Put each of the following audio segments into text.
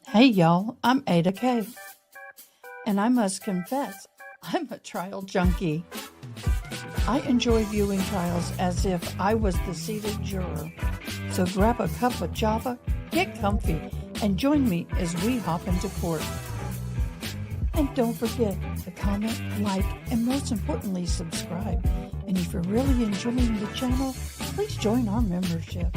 Hey y'all, I'm Ada K. And I must confess, I'm a trial junkie. I enjoy viewing trials as if I was the seated juror. So grab a cup of java, get comfy, and join me as we hop into court. And don't forget to comment, like, and most importantly, subscribe. And if you're really enjoying the channel, please join our membership.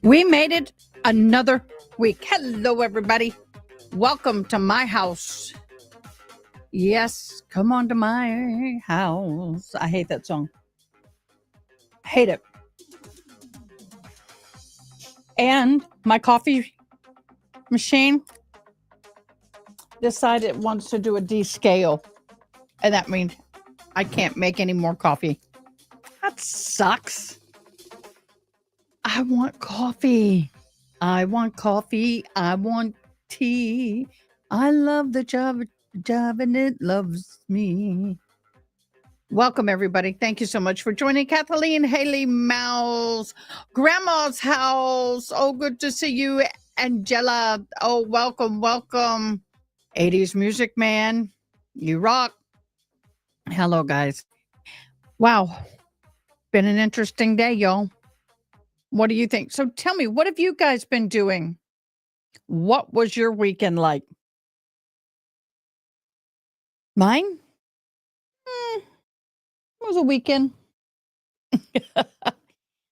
We made it another week. Hello, everybody. Welcome to my house. Yes, come on to my house. I hate that song. Hate it. And my coffee machine decided it wants to do a descale. And that means I can't make any more coffee. That sucks. I want coffee. I want coffee. I want tea. I love the job and it loves me. Welcome, everybody. Thank you so much for joining Kathleen Haley Mouse, Grandma's house. Oh, good to see you, Angela. Oh, welcome, welcome. 80s Music Man. You rock. Hello, guys. Wow. Been an interesting day, y'all. What do you think? So tell me, what have you guys been doing? What was your weekend like? Mine? It was a weekend.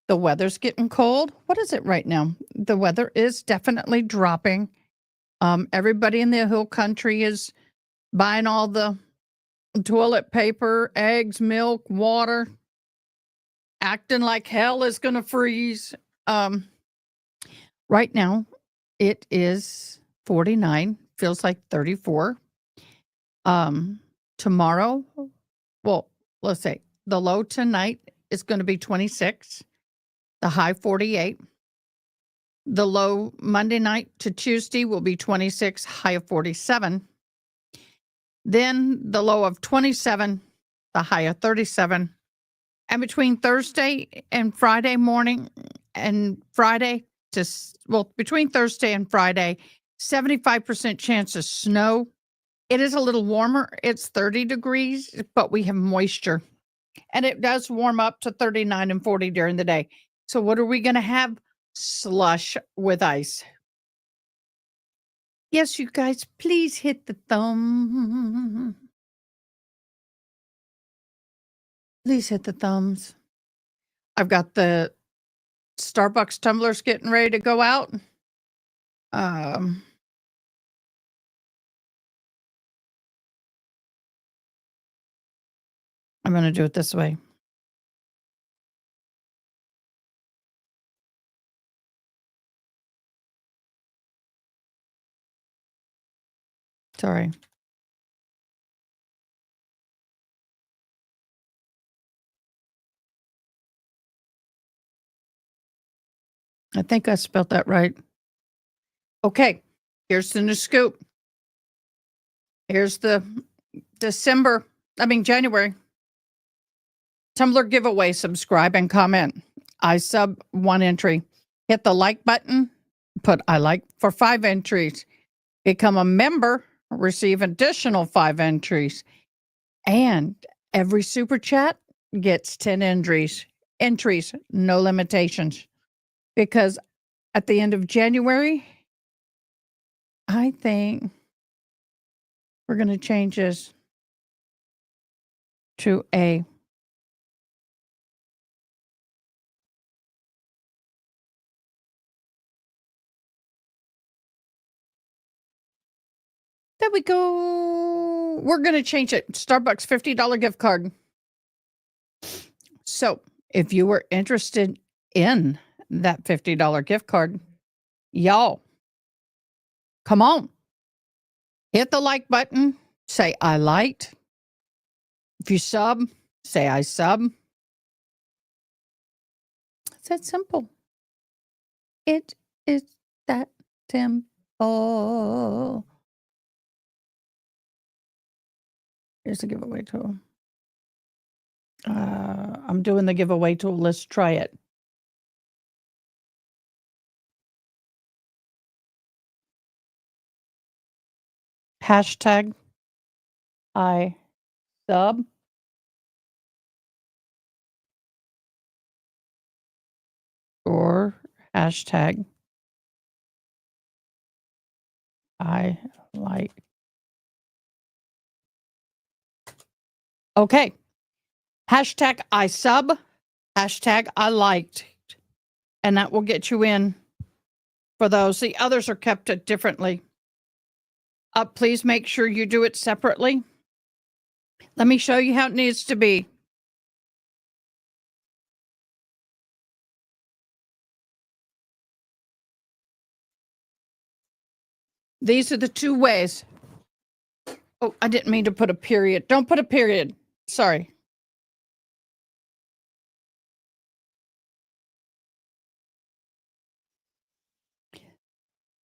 The weather's getting cold. What is it right now? The weather is definitely dropping. Everybody in the hill country is buying all the toilet paper, eggs, milk, water, acting like hell is going to freeze. Right now, it is 49, feels like 34. Tomorrow, well, let's say the low tonight is going to be 26, the high 48. The low Monday night to Tuesday will be 26, high of 47. Then the low of 27, the high of 37. And between Thursday and Friday morning and between Thursday and Friday, 75% chance of snow. It is a little warmer. It's 30 degrees, but we have moisture. And it does warm up to 39 and 40 during the day. So what are we going to have? Slush with ice. Yes, you guys, please hit the thumb. Please hit the thumbs. I've got the Starbucks tumblers getting ready to go out. I'm going to do it this way. Sorry. I think I spelled that right. Okay, here's the new scoop. Here's the January Tumblr giveaway. Subscribe and comment. I sub 1 entry. Hit the like button. Put I like for 5 entries. Become a member. Receive additional 5 entries. And every super chat gets 10 entries. No limitations. Because at the end of January, I think we're going to change this to a there we go. We're going to change it. Starbucks $50 gift card. So if you were interested in that $50 gift card, y'all, come on. Hit the like button. Say I liked. If you sub, say I sub. It's that simple. It is that simple. Here's the giveaway tool. I'm doing the giveaway tool. Let's try it. Hashtag I sub. Or hashtag I like. Okay. Hashtag I sub. Hashtag I liked. And that will get you in for those. The others are kept differently. Please make sure you do it separately. Let me show you how it needs to be. These are the two ways. Oh, I didn't mean to put a period. Don't put a period. Sorry.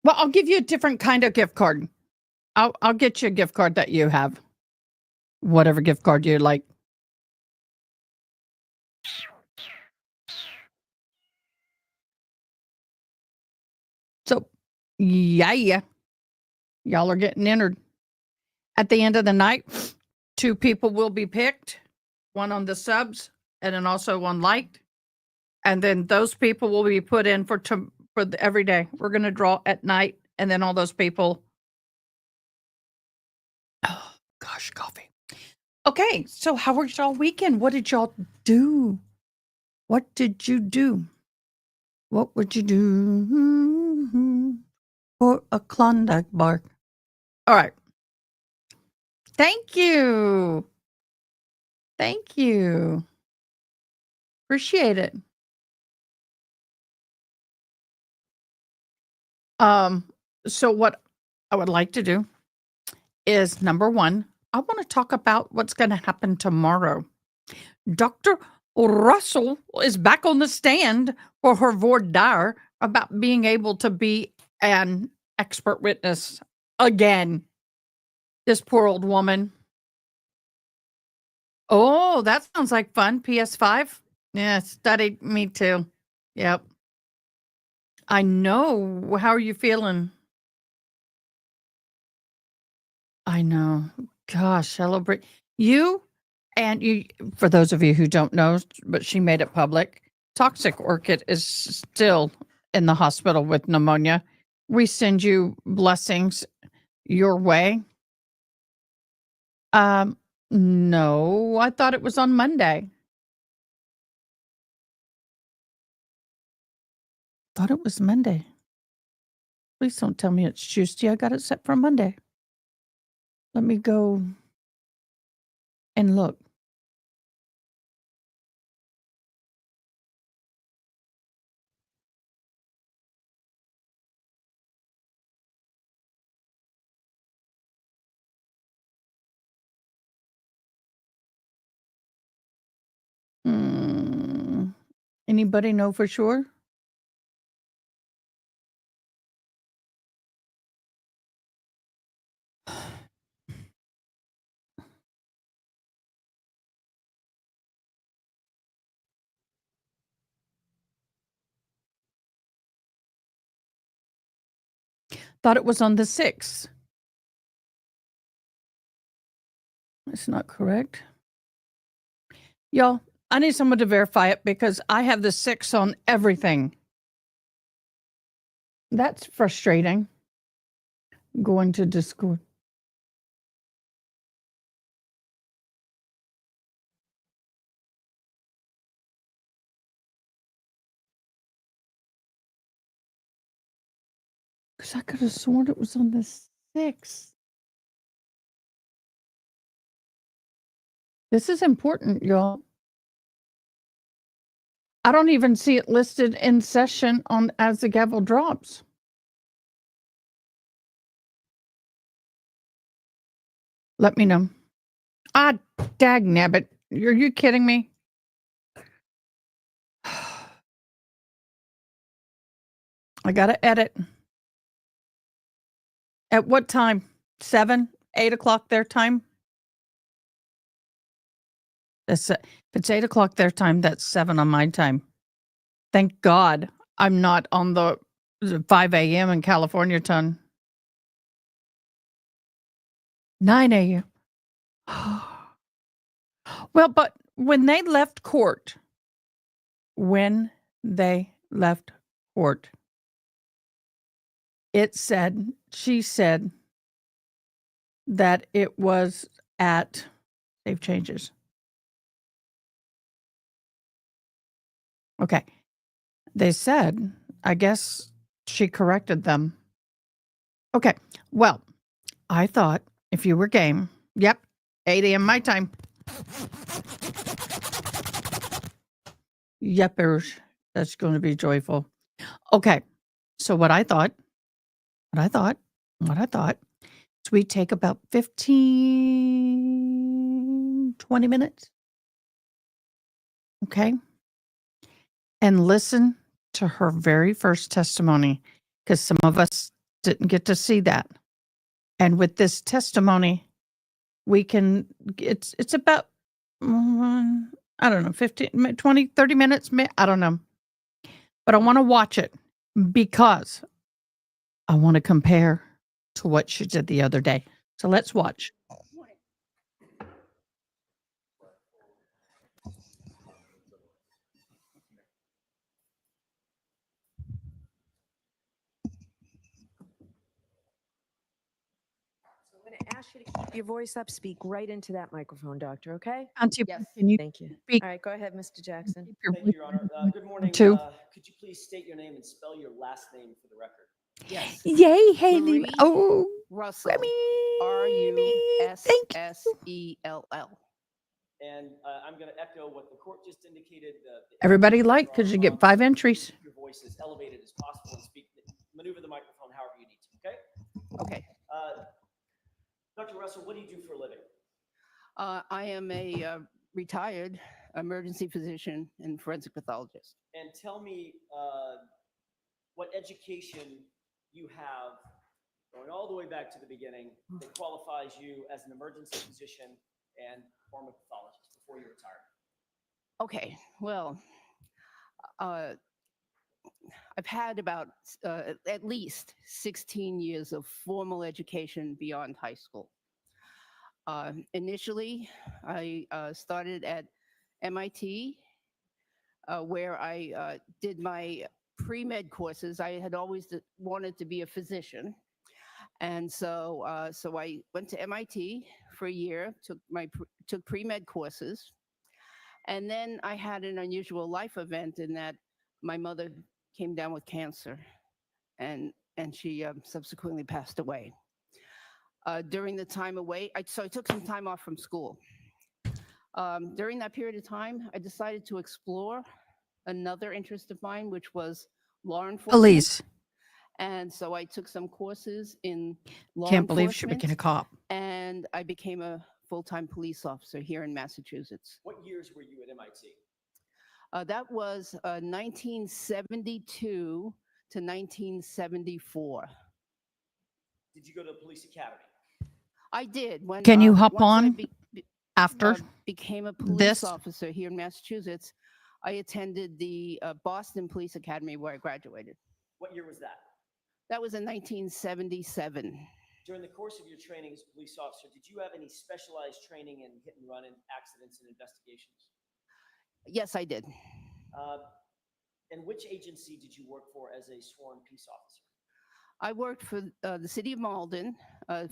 Well, I'll give you a different kind of gift card. I'll get you a gift card that you have. Whatever gift card you like. So, yeah. Y'all are getting entered. At the end of the night, 2 people will be picked, one on the subs and then also one liked. And then those people will be put in for every day. We're going to draw at night, and then all those people. Oh, gosh, coffee. Okay, so how was y'all weekend? What did y'all do? What did you do? What would you do for a Klondike bar? All right. Thank you. Thank you. Appreciate it. So what I would like to do is, number one, I want to talk about what's going to happen tomorrow. Dr. Russell is back on the stand for her voir dire about being able to be an expert witness again. This poor old woman. Oh, that sounds like fun. PS5? Yeah, studied me too. Yep. I know. How are you feeling? I know. Gosh, celebrate you. And you, for those of you who don't know, but she made it public, Toxic Orchid is still in the hospital with pneumonia. We send you blessings your way. No, I thought it was on Monday. Thought it was Monday. Please don't tell me it's Tuesday. I got it set for Monday. Let me go and look. Anybody know for sure? Thought it was on the 6th. It's not correct. Y'all, I need someone to verify it because I have the 6 on everything. That's frustrating. going to Discord. Because I could have sworn it was on the 6th. This is important, y'all. I don't even see it listed in session on as the gavel drops. Let me know. Ah, dag nabbit. Are you kidding me? I got to edit. At what time? 7, 8 o'clock their time? If it's 8 o'clock their time, that's 7 on my time. Thank God I'm not on the 5 a.m. in California time. 9 a.m. Well, but when they left court, she said that it was at, save changes. Okay. They said, I guess she corrected them. Okay. Well, I thought if you were game, yep, 8 a.m. my time. Yepers. That's going to be joyful. Okay. So what I thought is we take about 15, 20 minutes. Okay. And listen to her very first testimony, because some of us didn't get to see that. And with this testimony, we can, it's about, I don't know, 15, 20, 30 minutes. I don't know. But I want to watch it because I want to compare to what she did the other day. So let's watch. I'm going to ask you to keep your voice up. Speak right into that microphone, doctor, okay? Auntie, Yes. can you Thank you. speak? All right, go ahead, Mr. Jackson. Keep your Thank you, Your voice Honor. Good morning. too. Could you please state your name and spell your last name for the record? Yes. Yay, Haley. Marie Oh, Russell. Remy. RUSSELL. And I'm going to echo what the court just indicated. Everybody like, because you get 5 entries. Keep your voice as elevated as possible and maneuver the microphone however you need to, okay? Okay. Dr. Russell, what do you do for a living? I am a retired emergency physician and forensic pathologist. And tell me what education you have, going all the way back to the beginning, that qualifies you as an emergency physician and former pathologist before you retired. Okay, well, I've had about at least 16 years of formal education beyond high school. Initially, I started at MIT, where I did my pre-med courses. I had always wanted to be a physician. And so I went to MIT for a year, took pre-med courses. And then I had an unusual life event in that my mother came down with cancer, and she subsequently passed away. During the time away, so I took some time off from school. During that period of time, I decided to explore another interest of mine, which was law enforcement. Police. And so I took some courses in law Can't believe she enforcement, became a cop. and I became a full-time police officer here in Massachusetts. What years were you at MIT? That was 1972 to 1974. Did you go to the police academy? I did. Can you hop once on after became a police this? officer here in Massachusetts, I attended the Boston Police Academy where I graduated. What year was that? That was in 1977. During the course of your training as a police officer, did you have any specialized training in hit and run accidents and investigations? Yes, I did. And which agency did you work for as a sworn peace officer? I worked for the city of Malden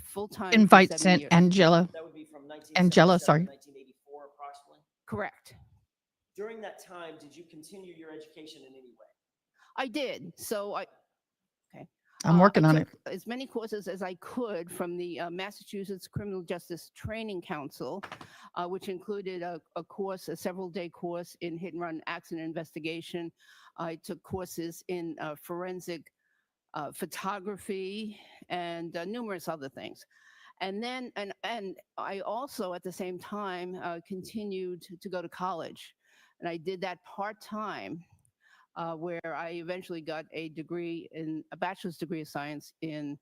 full-time for Invite 7 sent years. Angela. That would be from Angela, 1977 sorry. to 1984 approximately. Correct. During that time, did you continue your education in any way? I did. So I'm working I on took it. as many courses as I could from the Massachusetts Criminal Justice Training Council, which included a course, a several-day course in hit-and-run accident investigation. I took courses in forensic photography and numerous other things. And then, and I also at the same time continued to go to college, and I did that part-time. Where I eventually got a degree in a bachelor's degree of science in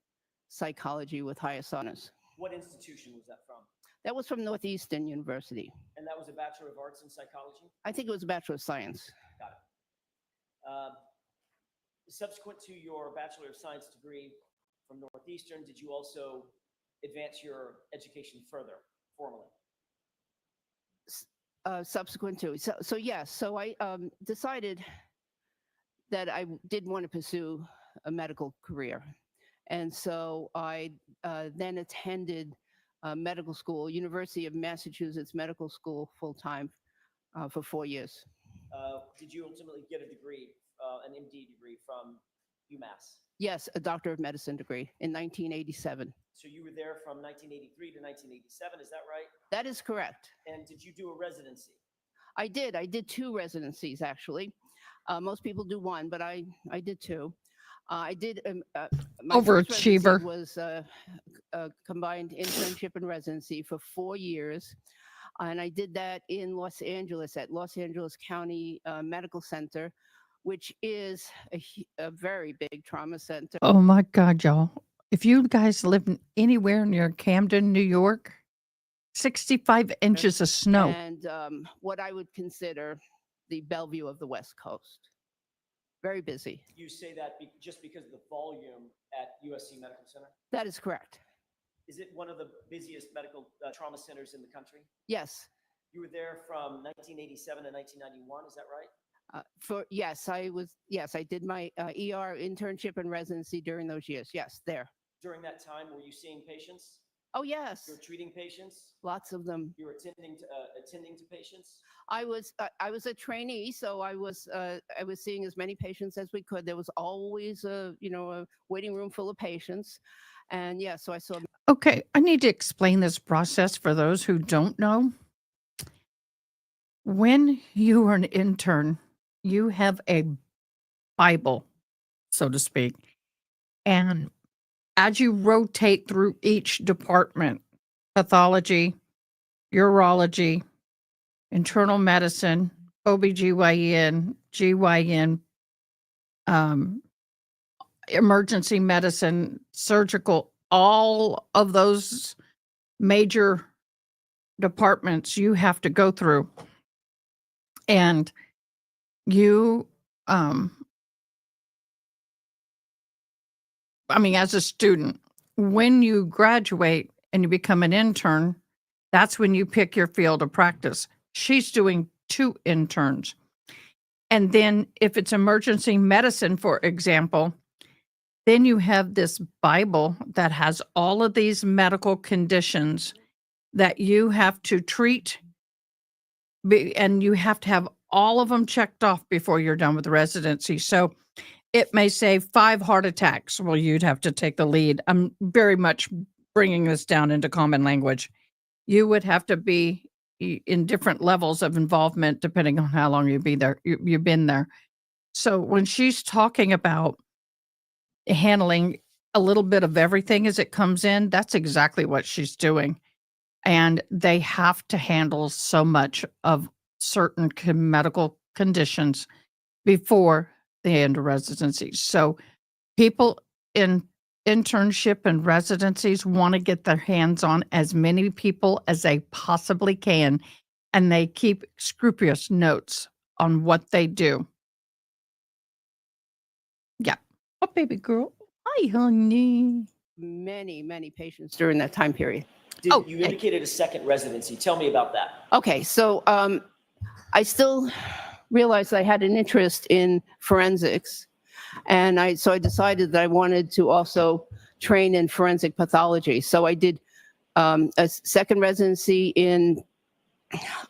psychology with highest honors. What institution was that from? That was from Northeastern University. And that was a Bachelor of Arts in Psychology? I think it was a Bachelor of Science. Got it. Subsequent to your Bachelor of Science degree from Northeastern, did you also advance your education further, formally? Subsequent to, so yes, so I decided that I did want to pursue a medical career. And so I then attended medical school, University of Massachusetts Medical School full-time for 4 years. Did you ultimately get a degree, an MD degree from UMass? Yes, a Doctor of Medicine degree in 1987. So you were there from 1983 to 1987, is that right? That is correct. And did you do a residency? I did. I did 2 residencies, actually. Most people do 1, but I did 2. I did my first residency Overachiever. was a combined internship and residency for 4 years, and I did that in Los Angeles at Los Angeles County Medical Center, which is a very big trauma center. Oh my God, y'all. If you guys live anywhere near Camden, New York, 65 inches of snow. And what I would consider the Bellevue of the West Coast. Very busy. You say that just because of the volume at USC Medical Center? That is correct. Is it one of the busiest medical trauma centers in the country? Yes. You were there from 1987 to 1991, is that right? Yes, I did my ER internship and residency during those years. Yes, there. During that time, were you seeing patients? Oh, yes. You were treating patients? Lots of them. You were attending to patients? I was a trainee, so I was seeing as many patients as we could. There was always a waiting room full of patients, and yeah, so I saw. Okay, I need to explain this process for those who don't know. When you are an intern, you have a Bible, so to speak, and as you rotate through each department, pathology, urology, internal medicine, OBGYN, GYN, emergency medicine, surgical, all of those major departments you have to go through. And you, as a student, when you graduate and you become an intern, that's when you pick your field of practice. She's doing 2 interns. And then if it's emergency medicine, for example, then you have this Bible that has all of these medical conditions that you have to treat, and you have to have all of them checked off before you're done with the residency. So it may say 5 heart attacks. Well, you'd have to take the lead. I'm very much bringing this down into common language. You would have to be in different levels of involvement depending on how long you've been there. So when she's talking about handling a little bit of everything as it comes in, that's exactly what she's doing. And they have to handle so much of certain medical conditions before the end of residency. So people in internship and residencies want to get their hands on as many people as they possibly can, and they keep scrupulous notes on what they do. Yeah. Oh, baby girl. Hi, honey. Many patients during that time period. You indicated a second residency. Tell me about that. Okay, so I still realized I had an interest in forensics, And so I decided that I wanted to also train in forensic pathology. So I did a second residency in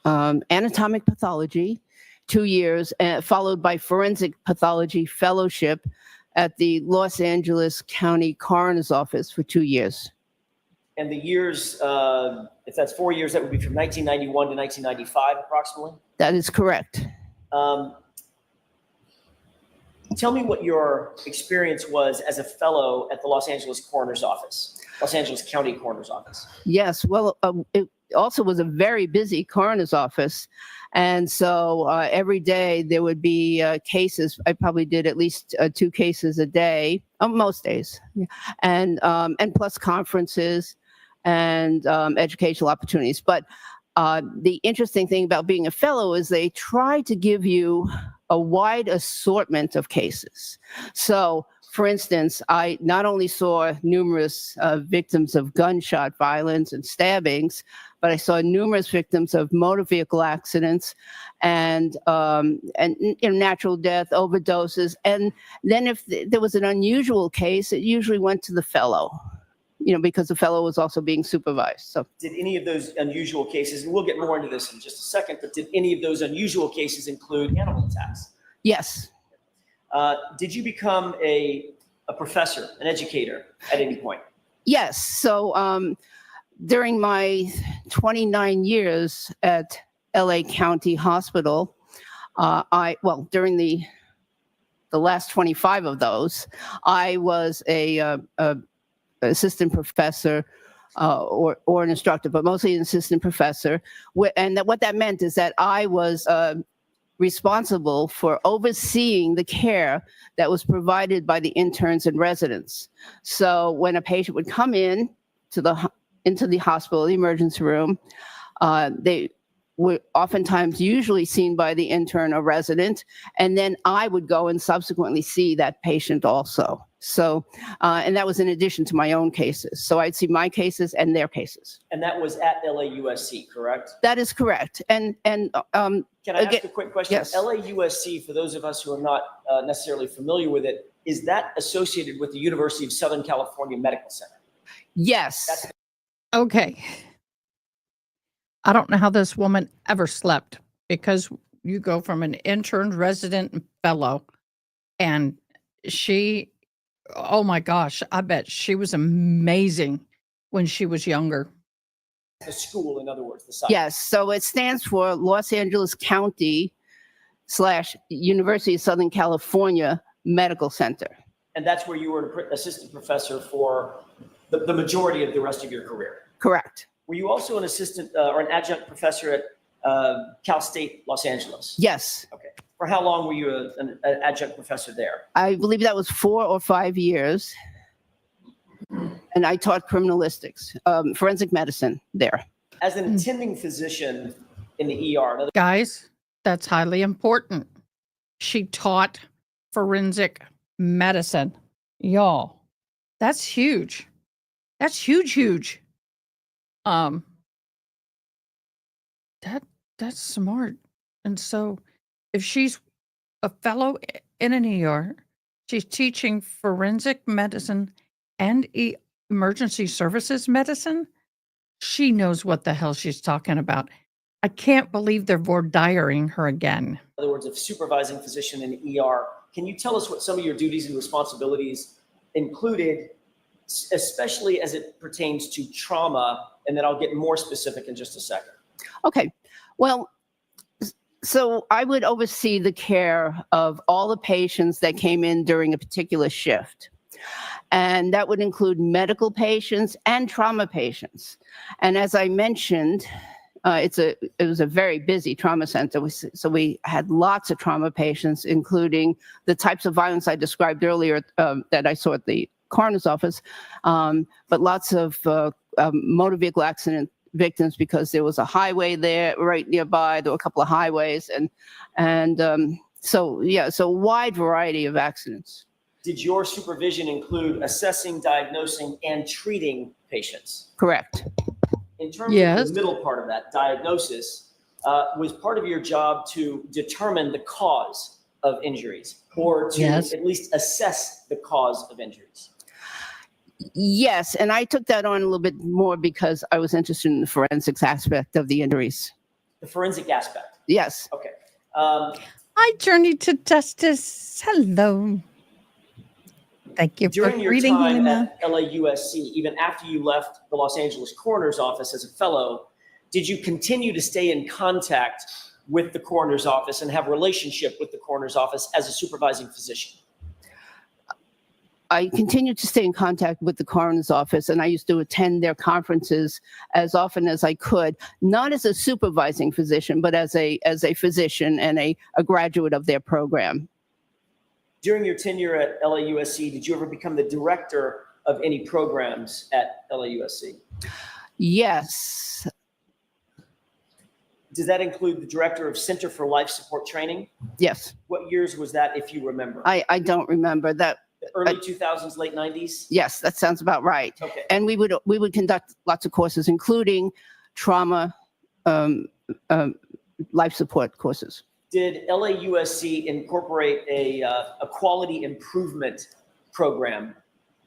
anatomic pathology, 2 years, followed by forensic pathology fellowship at the Los Angeles County Coroner's Office for 2 years. And the years, if that's 4 years, that would be from 1991 to 1995 approximately? That is correct. Tell me what your experience was as a fellow at the Los Angeles Coroner's Office, Los Angeles County Coroner's Office. Yes, well, it also was a very busy coroner's office. And so every day there would be cases. I probably did at least 2 cases a day, most days, and plus conferences and educational opportunities. But the interesting thing about being a fellow is they try to give you a wide assortment of cases. So, for instance, I not only saw numerous victims of gunshot violence and stabbings, but I saw numerous victims of motor vehicle accidents and natural death, overdoses. And then if there was an unusual case, it usually went to the fellow, because the fellow was also being supervised. So, did any of those unusual cases, and we'll get more into this in just a second, but did any of those unusual cases include animal attacks? Yes. Did you become a professor, an educator at any point? Yes. So during my 29 years at LA County Hospital, during the last 25 of those, I was a assistant professor or an instructor, but mostly an assistant professor. And what that meant is that I was responsible for overseeing the care that was provided by the interns and residents. So when a patient would come in into the hospital, the emergency room, they were oftentimes usually seen by the intern or resident, and then I would go and subsequently see that patient also. So, and that was in addition to my own cases. So I'd see my cases and their cases. And that was at LAUSC, correct? That is correct. And can I ask a quick question? Yes. LAUSC, for those of us who are not necessarily familiar with it, is that associated with the University of Southern California Medical Center? Yes. Okay. I don't know how this woman ever slept, because you go from an intern, resident, and fellow, and she, oh my gosh, I bet she was amazing when she was younger. The school, in other words, the site. Yes. So it stands for Los Angeles County / University of Southern California Medical Center. And that's where you were an assistant professor for the majority of the rest of your career. Correct. Were you also an assistant or an adjunct professor at Cal State Los Angeles? Yes. Okay. For how long were you an adjunct professor there? I believe that was 4 or 5 years. And I taught criminalistics, forensic medicine there. As an attending physician in the ER. Guys, that's highly important. She taught forensic medicine. Y'all, that's huge. That's huge. That's smart. And so if she's a fellow in an ER, she's teaching forensic medicine and emergency services medicine. She knows what the hell she's talking about. I can't believe they're voir diring her again. In other words, a supervising physician in the ER. Can you tell us what some of your duties and responsibilities included, especially as it pertains to trauma? And then I'll get more specific in just a second. Okay. Well, so I would oversee the care of all the patients that came in during a particular shift. And that would include medical patients and trauma patients. And as I mentioned, it was a very busy trauma center. So we had lots of trauma patients, including the types of violence I described earlier that I saw at the coroner's office, but lots of motor vehicle accident victims, because there was a highway there right nearby. There were a couple of highways, so a wide variety of accidents. Did your supervision include assessing, diagnosing, and treating patients? Correct. In terms of the middle part of that, diagnosis, was part of your job to determine the cause of injuries, or to Yes. at least assess the cause of injuries? Yes, and I took that on a little bit more because I was interested in the forensics aspect of the injuries. The forensic aspect. Yes. Okay. I journeyed to justice. Hello. Thank you for During your reading, time Hannah. at LAUSC, even after you left the Los Angeles Coroner's Office as a fellow, did you continue to stay in contact with the Coroner's Office and have a relationship with the Coroner's Office as a supervising physician? I continued to stay in contact with the coroner's office, and I used to attend their conferences as often as I could, not as a supervising physician, but as a physician and a graduate of their program. During your tenure at LAUSC, did you ever become the director of any programs at LAUSC? Yes. Does that include the director of Center for Life Support Training? Yes. What years was that, if you remember? I don't remember that. The early 2000s, late 90s? Yes, that sounds about right. Okay. And we would conduct lots of courses, including trauma, life support courses. Did LAUSC incorporate a quality improvement program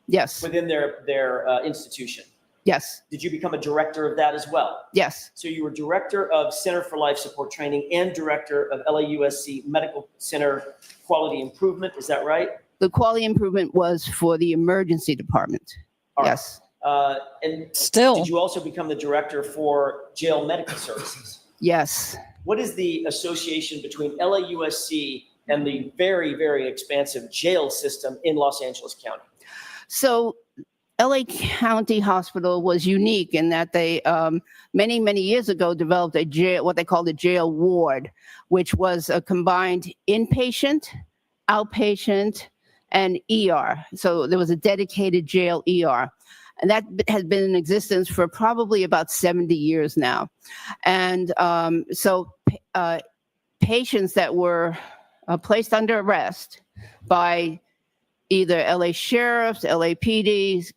Yes. within their institution? Yes. Did you become a director of that as well? Yes. So you were director of Center for Life Support Training and director of LAUSC Medical Center Quality Improvement. Is that right? The quality improvement was for the emergency department. All right. Yes. And Still. did you also become the director for jail medical services? Yes. What is the association between LAUSC and the very, very expansive jail system in Los Angeles County? So LA County Hospital was unique in that they many, many years ago developed a jail, what they called a jail ward, which was a combined inpatient, outpatient, and ER. So there was a dedicated jail ER. And that has been in existence for probably about 70 years now. And so patients that were placed under arrest by either LA sheriffs, LAPD,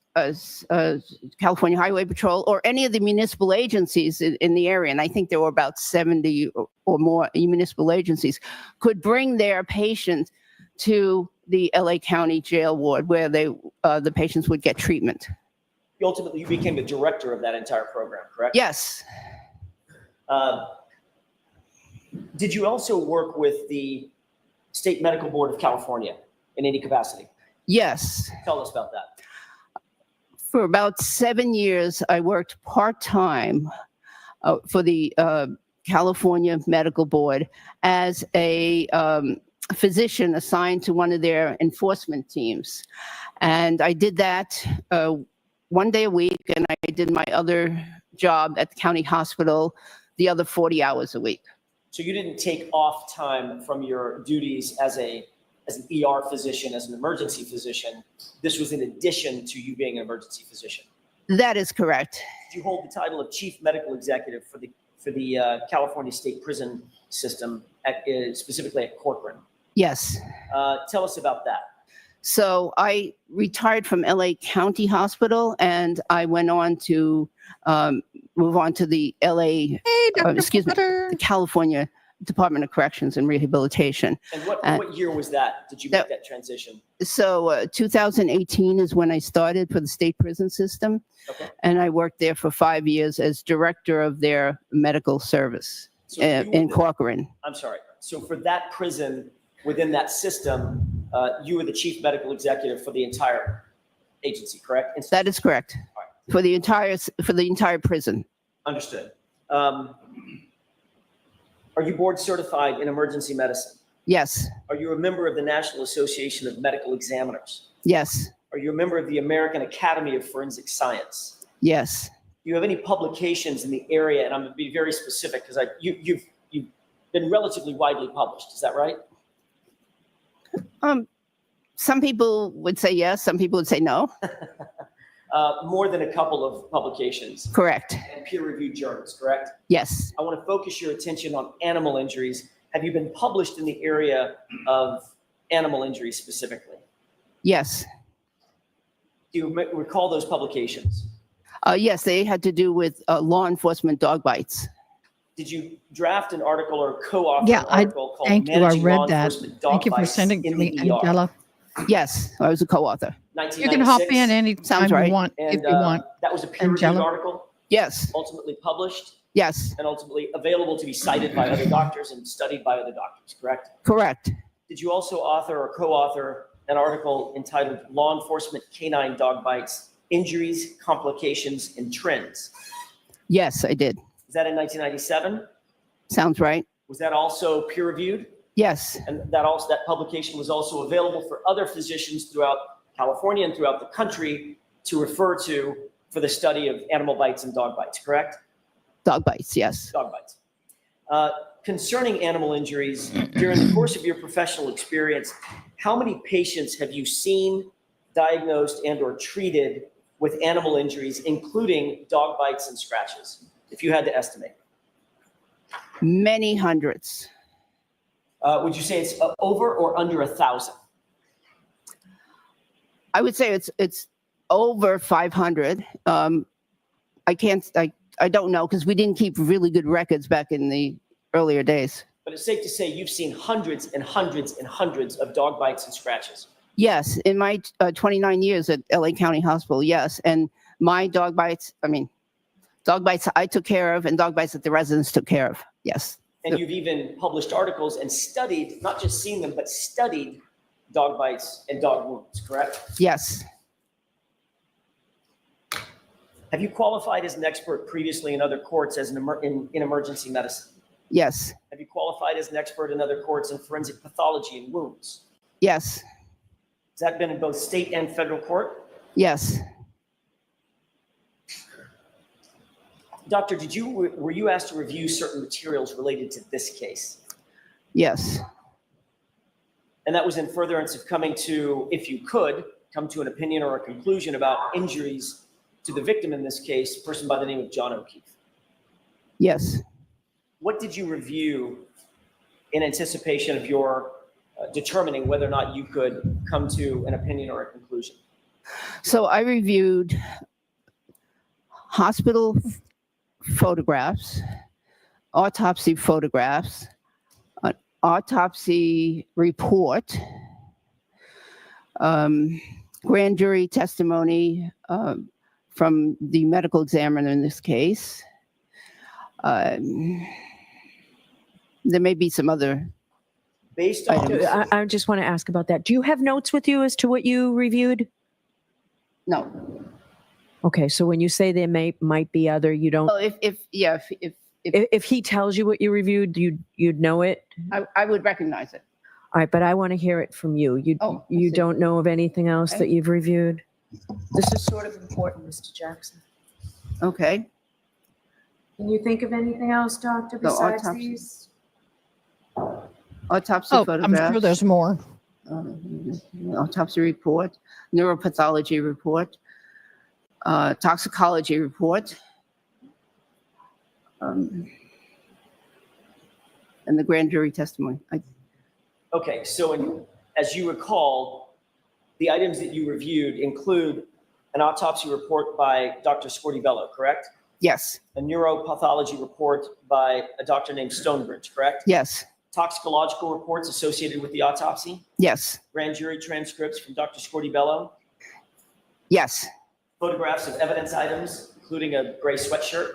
California Highway Patrol, or any of the municipal agencies in the area, and I think there were about 70 or more municipal agencies, could bring their patients to the LA County jail ward where the patients would get treatment. Ultimately, you became the director of that entire program, correct? Yes. Did you also work with the State Medical Board of California in any capacity? Yes. Tell us about that. For about 7 years, I worked part-time for the California Medical Board as a physician assigned to one of their enforcement teams. And I did that 1 day a week, and I did my other job at the county hospital the other 40 hours a week. So you didn't take off time from your duties as an ER physician, as an emergency physician. This was in addition to you being an emergency physician. That is correct. You hold the title of Chief Medical Executive for the California State Prison System, specifically at Corcoran. Yes. Tell us about that. So I retired from LA County Hospital, and I went on to move on to the Hey, Dr. Potter. the California Department of Corrections and Rehabilitation. And what year was that? Did you make that transition? So 2018 is when I started for the state prison system. Okay. And I worked there for 5 years as director of their medical service So in Corcoran. I'm sorry. So for that prison within that system, you were the chief medical executive for the entire agency, correct? That is correct. All right. For the entire prison. Understood. Are you board certified in emergency medicine? Yes. Are you a member of the National Association of Medical Examiners? Yes. Are you a member of the American Academy of Forensic Science? Yes. Do you have any publications in the area? And I'm going to be very specific because you've been relatively widely published. Is that right? Some people would say yes. Some people would say no. More than a couple of publications. Correct. And peer-reviewed journals, correct? Yes. I want to focus your attention on animal injuries. Have you been published in the area of animal injuries specifically? Yes. Do you recall those publications? Yes, they had to do with law enforcement dog bites. did you draft an article or co-author Yeah, an article called thank you. I Managing Law read that. Enforcement Dog Thank you for Bites sending it in to me, the ER? Angela. Yes, I was a co-author. You can hop in 1996, anytime Sounds you right. want, if and you want. that was a peer-reviewed Angela? article, Yes, ultimately published, yes, and ultimately available to be cited by other doctors and studied by other doctors, correct? correct. Did you also author or co-author an article entitled Law Enforcement Canine Dog Bites, Injuries, Complications, and Trends? Yes, I did. Was that in 1997? Sounds right. Was that also peer-reviewed? Yes, And that publication was also available for other physicians throughout California and throughout the country to refer to for the study of animal bites and dog bites, correct? dog bites, yes. Dog bites. Concerning animal injuries, during the course of your professional experience, how many patients have you seen, diagnosed, and or treated with animal injuries, including dog bites and scratches, if you had to estimate? Many hundreds. Would you say it's over or under 1,000? I would say it's over 500. I don't know because we didn't keep really good records back in the earlier days. But it's safe to say you've seen hundreds and hundreds and hundreds of dog bites and scratches. Yes, in my 29 years at LA County Hospital, yes. And my dog bites I took care of and dog bites that the residents took care of, yes. And you've even published articles and studied, not just seen them, but studied dog bites and dog wounds, correct? Yes, Have you qualified as an expert previously in other courts as in emergency medicine? yes, Have you qualified as an expert in other courts in forensic pathology and wounds? yes, Has that been in both state and federal court? yes. Doctor, were you asked to review certain materials related to this case? Yes, And that was in furtherance of coming to, if you could, come to an opinion or a conclusion about injuries to the victim in this case, a person by the name of John O'Keefe. yes. What did you review in anticipation of your determining whether or not you could come to an opinion or a conclusion? So I reviewed hospital photographs, autopsy photographs, an autopsy report, grand jury testimony from the medical examiner in this case. There may be some other Based on items. I just want to ask about that. Do you have notes with you as to what you reviewed? No. Okay, so when you say there might be other, you don't. Well, If he tells you what you reviewed, you'd know it. I would recognize it. All right, but I want to hear it from you. You Oh, I you see. don't know of anything else Okay. that you've reviewed? This is sort of important, Mr. Jackson. Okay. Can you think of anything else, Doctor, The besides autopsy. these? Autopsy Oh, photographs. I'm sure there's more. Autopsy report, neuropathology report, toxicology report, and the grand jury testimony. Okay, so as you recall, the items that you reviewed include an autopsy report by Dr. Scortibello, correct? Yes, A neuropathology report by a doctor named Stonebridge, correct? yes, Toxicological reports associated with the autopsy, yes, grand jury transcripts from Dr. Scortibello, yes. photographs of evidence items, including a gray sweatshirt,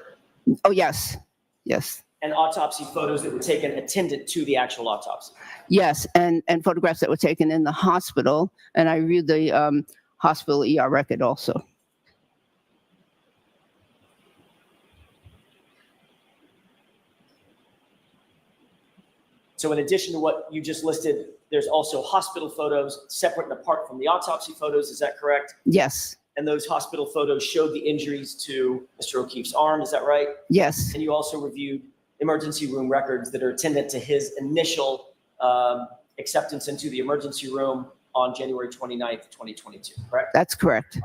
Oh, yes, yes, and autopsy photos that were taken attendant to the actual autopsy. yes. And photographs that were taken in the hospital. And I reviewed the hospital ER record also. So in addition to what you just listed, there's also hospital photos separate and apart from the autopsy photos. Is that correct? Yes, And those hospital photos showed the injuries to Mr. O'Keefe's arm. Is that right? yes, And you also reviewed emergency room records that are attendant to his initial acceptance into the emergency room on January 29th, 2022, correct? that's correct.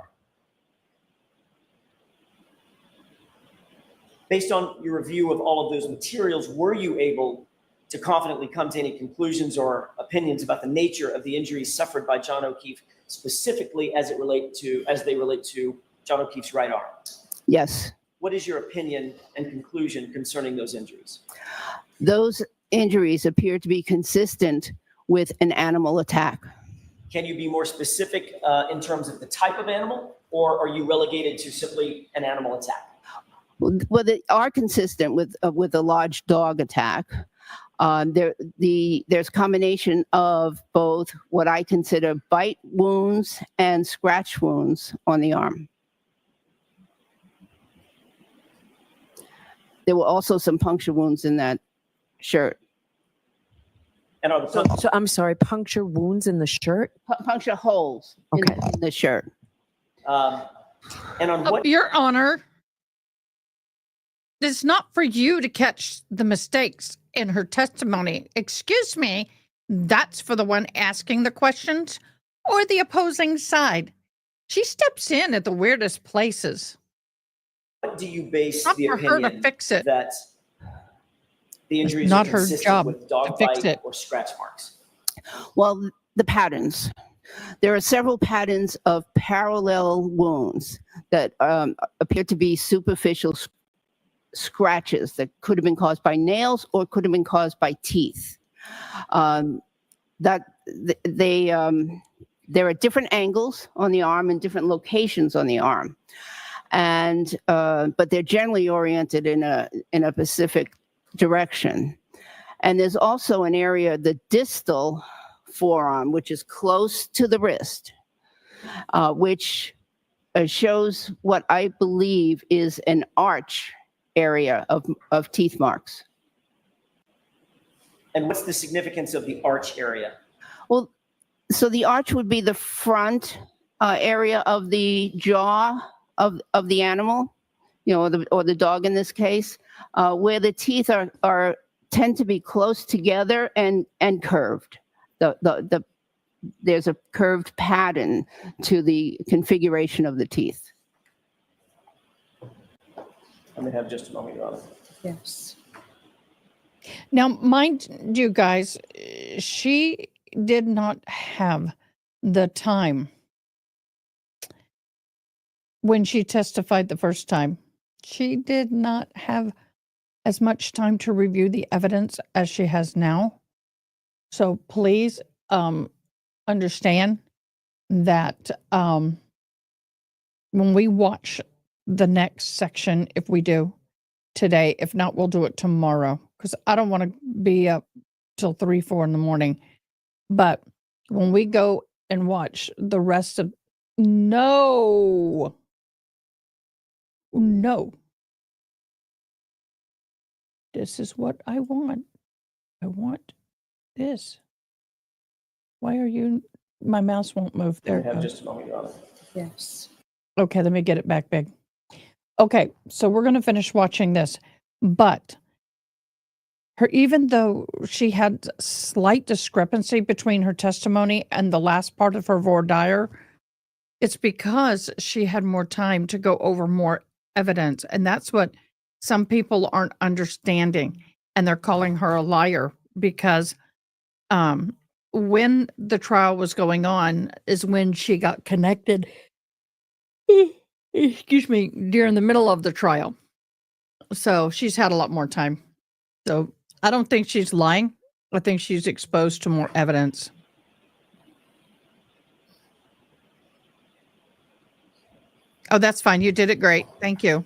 Based on your review of all of those materials, were you able to confidently come to any conclusions or opinions about the nature of the injuries suffered by John O'Keefe, specifically as they relate to John O'Keefe's right arm? Yes, what is your opinion and conclusion concerning those injuries? Those injuries appear to be consistent with an animal attack. Can you be more specific in terms of the type of animal, or are you relegated to simply an animal attack? Well, they are consistent with a large dog attack. There's combination of both what I consider bite wounds and scratch wounds on the arm. There were also some puncture wounds in that shirt. And are the So I'm sorry, puncture wounds in the shirt? Puncture holes Okay. in the shirt. and on what? Your Honor, it's not for you to catch the mistakes in her testimony. Excuse me, that's for the one asking the questions or the opposing side. She steps in at the weirdest places. What do you base Not the for her to opinion fix it. that the injuries not are her consistent job with to dog fix bite it. or scratch marks? Well, the patterns. There are several patterns of parallel wounds that appear to be superficial scratches that could have been caused by nails or could have been caused by teeth. There are different angles on the arm and different locations on the arm, and but they're generally oriented in a specific direction. And there's also an area, the distal forearm, which is close to the wrist, which shows what I believe is an arch area of teeth marks. And what's the significance of the arch area? Well, so the arch would be the front area of the jaw of the animal, or the dog in this case, where the teeth tend to be close together and curved. There's a curved pattern to the configuration of the teeth. I'm gonna have just a moment, Your Honor. Yes. Now, mind you guys, she did not have the time when she testified the first time. She did not have as much time to review the evidence as she has now. So please understand that when we watch the next section, if we do today, if not, we'll do it tomorrow, because I don't want to be up till 3, 4 in the morning. But when we go and watch the rest of, no, this is what I want. I want this. Why are you, my mouse won't move. I'm There gonna it have goes. just a moment, Your Honor. Yes. Okay, let me get it back big. Okay, so we're going to finish watching this. But even though she had slight discrepancy between her testimony and the last part of her voir dire, it's because she had more time to go over more evidence. And that's what some people aren't understanding. And they're calling her a liar because when the trial was going on is when she got connected, excuse me, during the middle of the trial. So she's had a lot more time. So I don't think she's lying. I think she's exposed to more evidence. Oh, that's fine. You did it great. Thank you.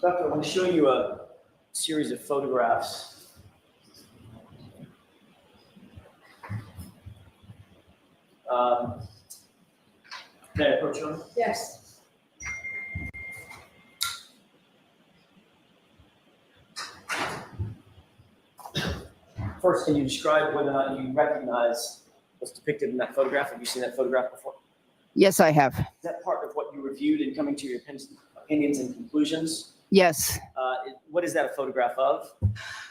Doctor, I'm going to show you a series of photographs. May I approach you? Yes. First, can you describe whether or not you recognize what's depicted in that photograph? Have you seen that photograph before? Yes, I have. Is that part of what you reviewed in coming to your opinions and conclusions? Yes. What is that a photograph of?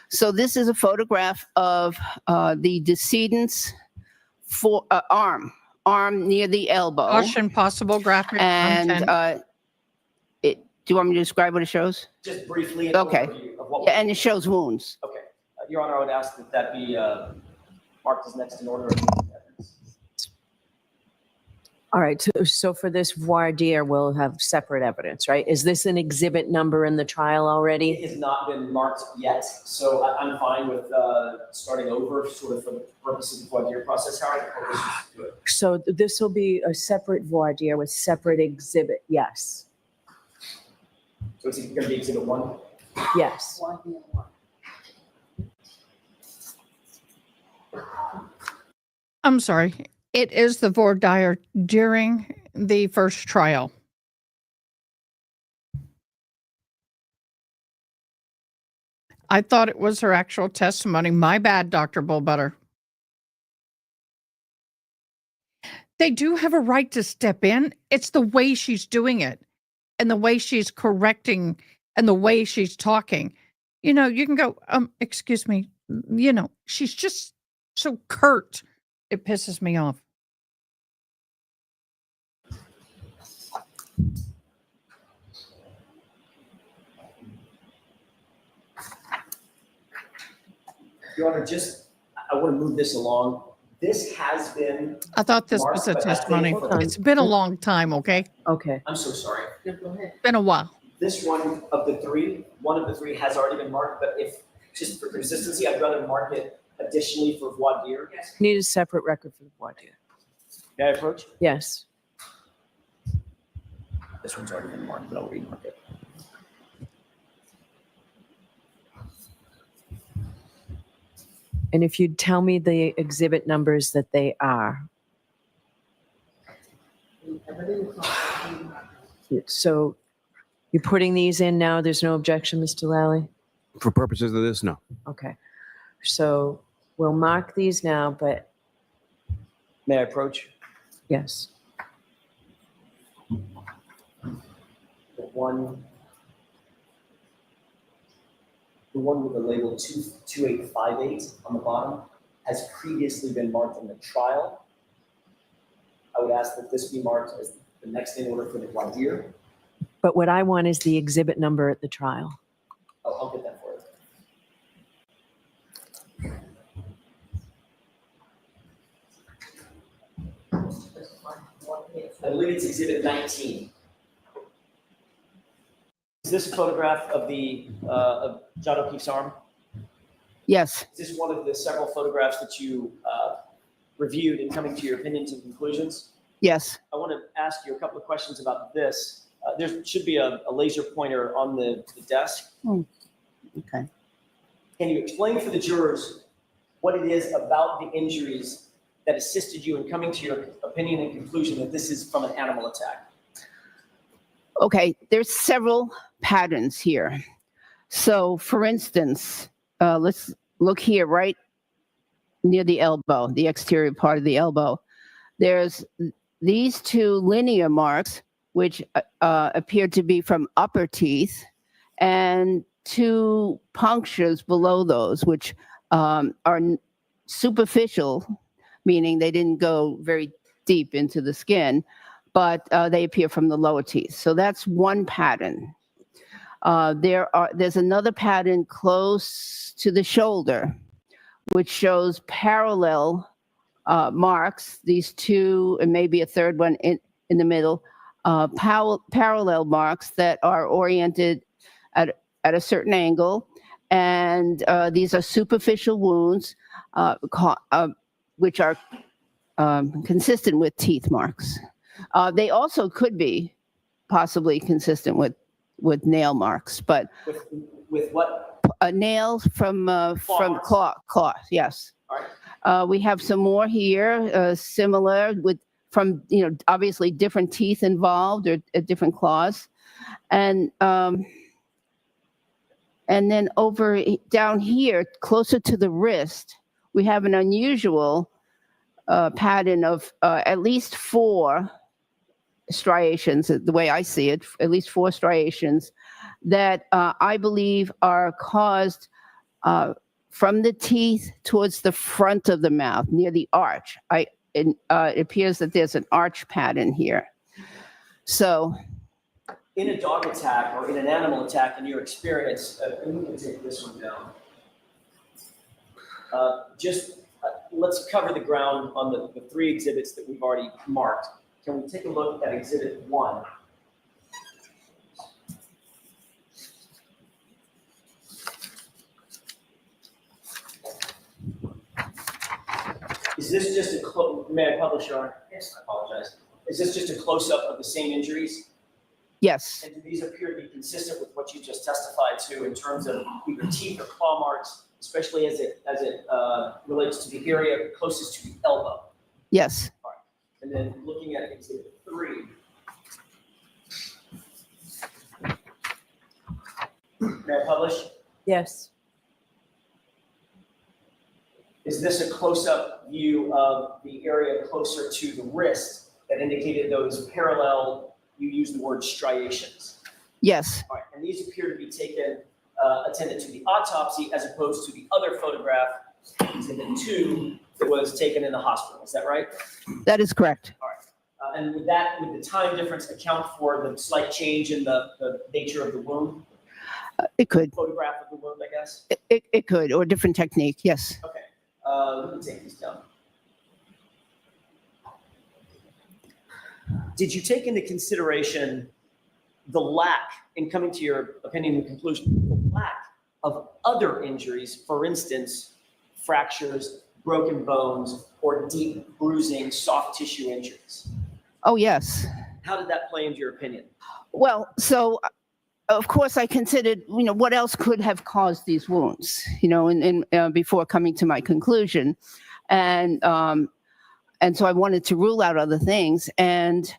So this is a photograph of the decedent's arm near the elbow. Caution, possible graphic content. And do you want me to describe what it shows? Just briefly, an Okay. overview of what. Yeah, and it shows wounds. Okay. Your Honor, I would ask that that be marked as next in order of evidence. All right. So for this voir dire, we'll have separate evidence, right? Is this an exhibit number in the trial already? It has not been marked yet, so I'm fine with starting over, sort of for the purposes of the voir dire process. How are the purposes to do it? So this will be a separate voir dire with separate exhibit. Yes. So it's going to be exhibit 1? Yes. I'm sorry. It is the voir dire during the first trial. I thought it was her actual testimony. My bad, Dr. Bullbutter. They do have a right to step in. It's the way she's doing it and the way she's correcting and the way she's talking. You know, you can go, excuse me, you know, she's just so curt. It pisses me off. Your Honor, I want to move this along. This has been, I thought this was a Mark, but I think testimony. hold on. It's been a long time, okay? Okay. I'm so sorry. It's been a while. This one of the three has already been marked, but if, just for consistency, I'd rather mark it additionally for voir dire. Need a separate record for the voir dire. May I approach? Yes. This one's already been marked, but I'll remark it. And if you'd tell me the exhibit numbers that they are. So you're putting these in now? There's no objection, Mr. Lally? For purposes of this, no. Okay. So we'll mark these now, but May I approach? yes. The one with the label 2858 on the bottom has previously been marked in the trial. I would ask that this be marked as the next in order for the voir dire. But what I want is the exhibit number at the trial. I'll get that for you. I believe it's exhibit 19. Is this a photograph of of John O'Keefe's arm? Yes. Is this one of the several photographs that you reviewed in coming to your opinions and conclusions? Yes. I want to ask you a couple of questions about this. There should be a laser pointer on the desk. Okay. Can you explain for the jurors what it is about the injuries that assisted you in coming to your opinion and conclusion that this is from an animal attack? Okay, there's several patterns here. So for instance, let's look here, right near the elbow, the exterior part of the elbow. There's these two linear marks, which appear to be from upper teeth, and two punctures below those, which are superficial, meaning they didn't go very deep into the skin, but they appear from the lower teeth. So that's one pattern. There's another pattern close to the shoulder, which shows parallel marks, these two, and maybe a third one in the middle, parallel marks that are oriented at a certain angle. And these are superficial wounds, which are consistent with teeth marks. They also could be possibly consistent with nail marks, but With what? nails from Claws. claw, yes. All right. We have some more here, similar from obviously different teeth involved or different claws, and And then down here, closer to the wrist, we have an unusual pattern of at least 4 striations, the way I see it, at least 4 striations that I believe are caused from the teeth towards the front of the mouth near the arch. It appears that there's an arch pattern here. So In a dog attack or in an animal attack, in your experience, and we can take this one down. Let's cover the ground on the 3 exhibits that we've already marked. Can we take a look at exhibit 1? Is this just a may I publish, Your Honor? Yes, I apologize. Is this just a close-up of the same injuries? yes, And do these appear to be consistent with what you just testified to in terms of either teeth or claw marks, especially as it relates to the area closest to the elbow? yes, And then looking at exhibit 3. May I publish? Yes. Is this a close-up view of the area closer to the wrist that indicated those parallel, you used the word striations? yes, All right, and these appear to be taken, attended to the autopsy as opposed to the other photograph, exhibit 2, that was taken in the hospital. Is that right? that is correct. And would the time difference account for the slight change in the nature of the wound? It could, Photograph of the wound, I guess? it could, or a different technique, yes. Okay, let me take these down. Did you take into consideration the lack, in coming to your opinion and conclusion, the lack of other injuries, for instance, fractures, broken bones, or deep bruising, soft tissue injuries? Oh, yes. How did that play into your opinion? Well, so of course I considered, what else could have caused these wounds, before coming to my conclusion. And so I wanted to rule out other things. And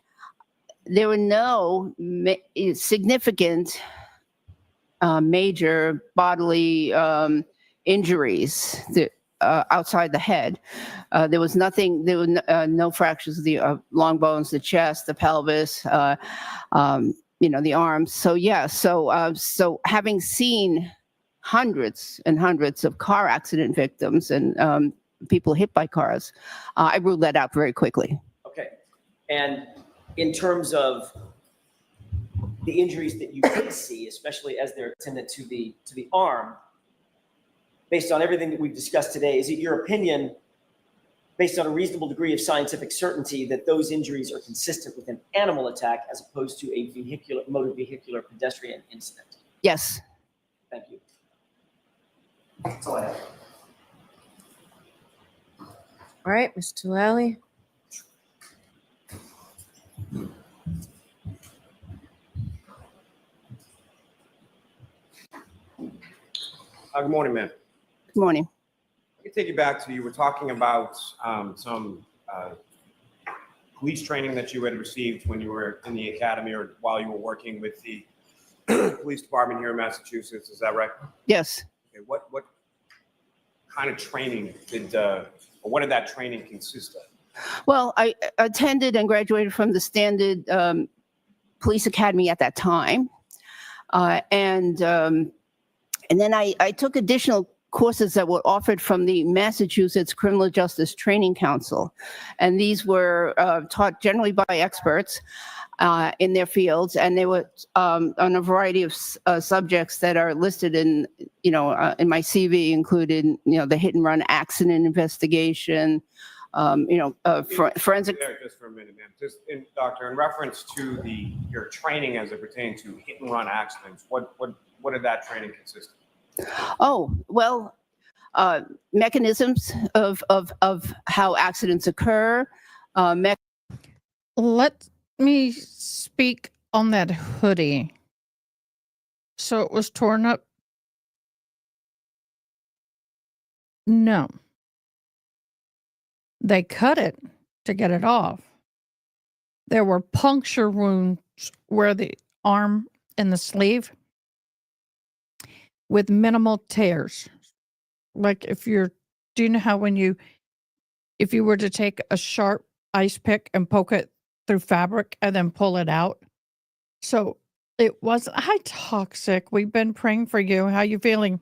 there were no significant major bodily injuries outside the head. There was nothing, there were no fractures of the long bones, the chest, the pelvis, the arms. So yeah, so having seen hundreds and hundreds of car accident victims and people hit by cars, I ruled that out very quickly. Okay, and in terms of the injuries that you did see, especially as they're attendant to the arm, based on everything that we've discussed today, is it your opinion, based on a reasonable degree of scientific certainty, that those injuries are consistent with an animal attack as opposed to a motor vehicular pedestrian incident? Yes. Thank you. That's all I have. All right, Mr. Lally. Good morning, ma'am. Good morning. Let me take you back to, you were talking about some police training that you had received when you were in the academy or while you were working with the police department here in Massachusetts. Is that right? Yes. Okay, what kind of training or what did that training consist of? Well, I attended and graduated from the Standard Police Academy at that time. And then I took additional courses that were offered from the Massachusetts Criminal Justice Training Council. And these were taught generally by experts in their fields. And they were on a variety of subjects that are listed in my CV, included, the hit and run accident investigation, forensic. There just for a minute, ma'am. Doctor, in reference to your training as it pertains to hit and run accidents, what did that training consist of? Oh, well, mechanisms of how accidents occur. Let me speak on that hoodie. So it was torn up? No. They cut it to get it off. There were puncture wounds where the arm and the sleeve. with minimal tears. Like do you know how if you were to take a sharp ice pick and poke it through fabric and then pull it out? So it wasn't, hi, Toxic. We've been praying for you. How you feeling?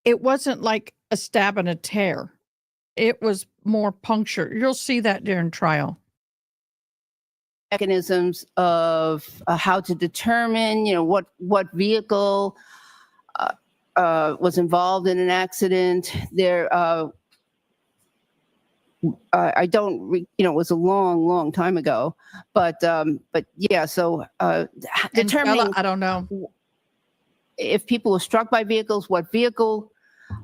It wasn't like a stab and a tear. It was more puncture. You'll see that during trial. Mechanisms of how to determine, what vehicle was involved in an accident. I don't, it was a long, long time ago, but yeah. So And determining Bella, I don't know. if people were struck by vehicles, what vehicle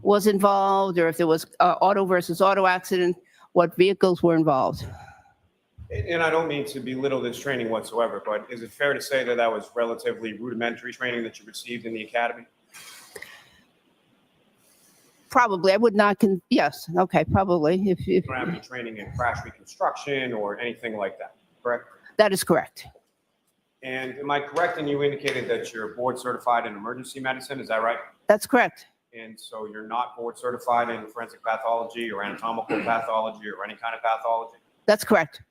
was involved, or if there was auto versus auto accident, what vehicles were involved. And I don't mean to belittle this training whatsoever, but is it fair to say that that was relatively rudimentary training that you received in the academy? Probably, I would not. Yes, okay, probably. If You don't have any training in crash reconstruction or anything like that, correct? that is correct. And am I correct in you indicated that you're board certified in emergency medicine, is that right? That's correct. And so you're not board certified in forensic pathology or anatomical pathology or any kind of pathology? That's correct.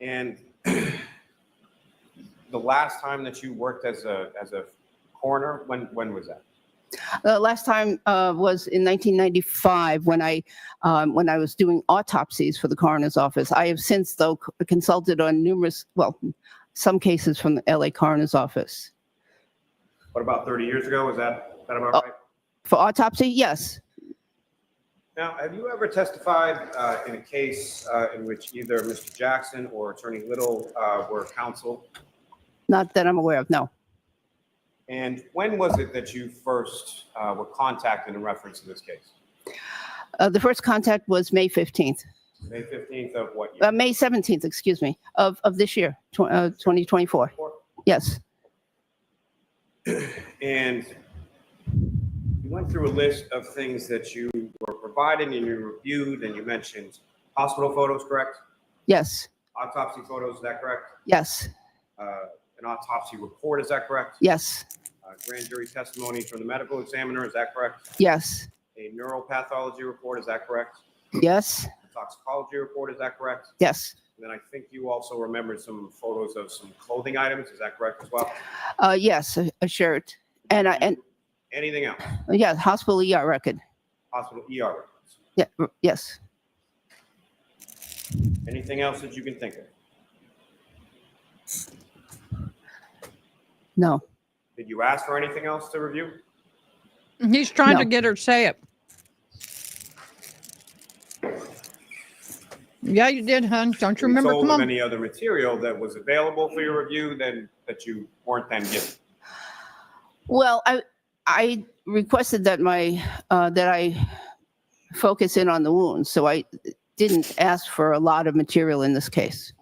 And the last time that you worked as a coroner, when was that? Last time was in 1995 when I was doing autopsies for the coroner's office. I have since, though, consulted on some cases from the LA coroner's office. What, about 30 years ago? Is that about Oh. right? For autopsy, yes. Now, have you ever testified in a case in which either Mr. Jackson or Attorney Little were counsel? Not that I'm aware of, no. And when was it that you first were contacted in reference to this case? The first contact was May 15th. May 15th of what year? May 17th, excuse me, of this year, 2024. Yes. And you went through a list of things that you were provided and you reviewed, and you mentioned hospital photos, correct? Yes. Autopsy photos, is that correct? Yes. An autopsy report, is that correct? Yes. Grand jury testimony from the medical examiner, is that correct? Yes. A neuropathology report, is that correct? Yes. A toxicology report, is that correct? Yes. And then I think you also remembered some photos of some clothing items, is that correct as well? Yes, a shirt. And Anything else? yeah, hospital ER record. Hospital ER records? Yeah. Yes. Anything else that you can think of? No. Did you ask for anything else to review? He's trying No. to get her to say it. Yeah, you did, hon. Don't you Were remember? told Come of on. any other material that was available for your review that you weren't then given? Well, I requested that that I focus in on the wounds, so I didn't ask for a lot of material in this case.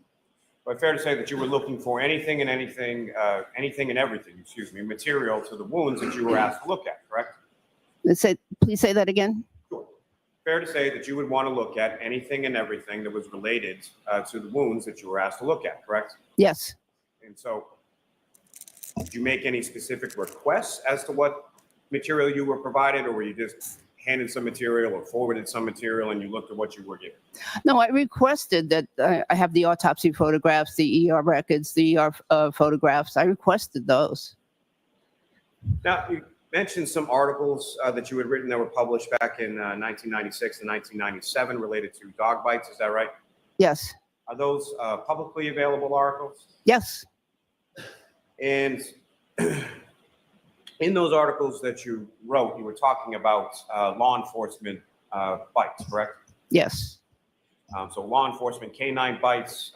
But fair to say that you were looking for anything and everything, material to the wounds that you were asked to look at, correct? Please say that again. Sure. Fair to say that you would want to look at anything and everything that was related to the wounds that you were asked to look at, correct? Yes. And so, did you make any specific requests as to what material you were provided, or were you just handed some material or forwarded some material and you looked at what you were given? No, I requested that I have the autopsy photographs, the ER records, the ER photographs. I requested those. Now, you mentioned some articles that you had written that were published back in 1996 and 1997 related to dog bites. Is that right? Yes. Are those publicly available articles? Yes. And in those articles that you wrote, you were talking about law enforcement bites, correct? Yes. So law enforcement canine bites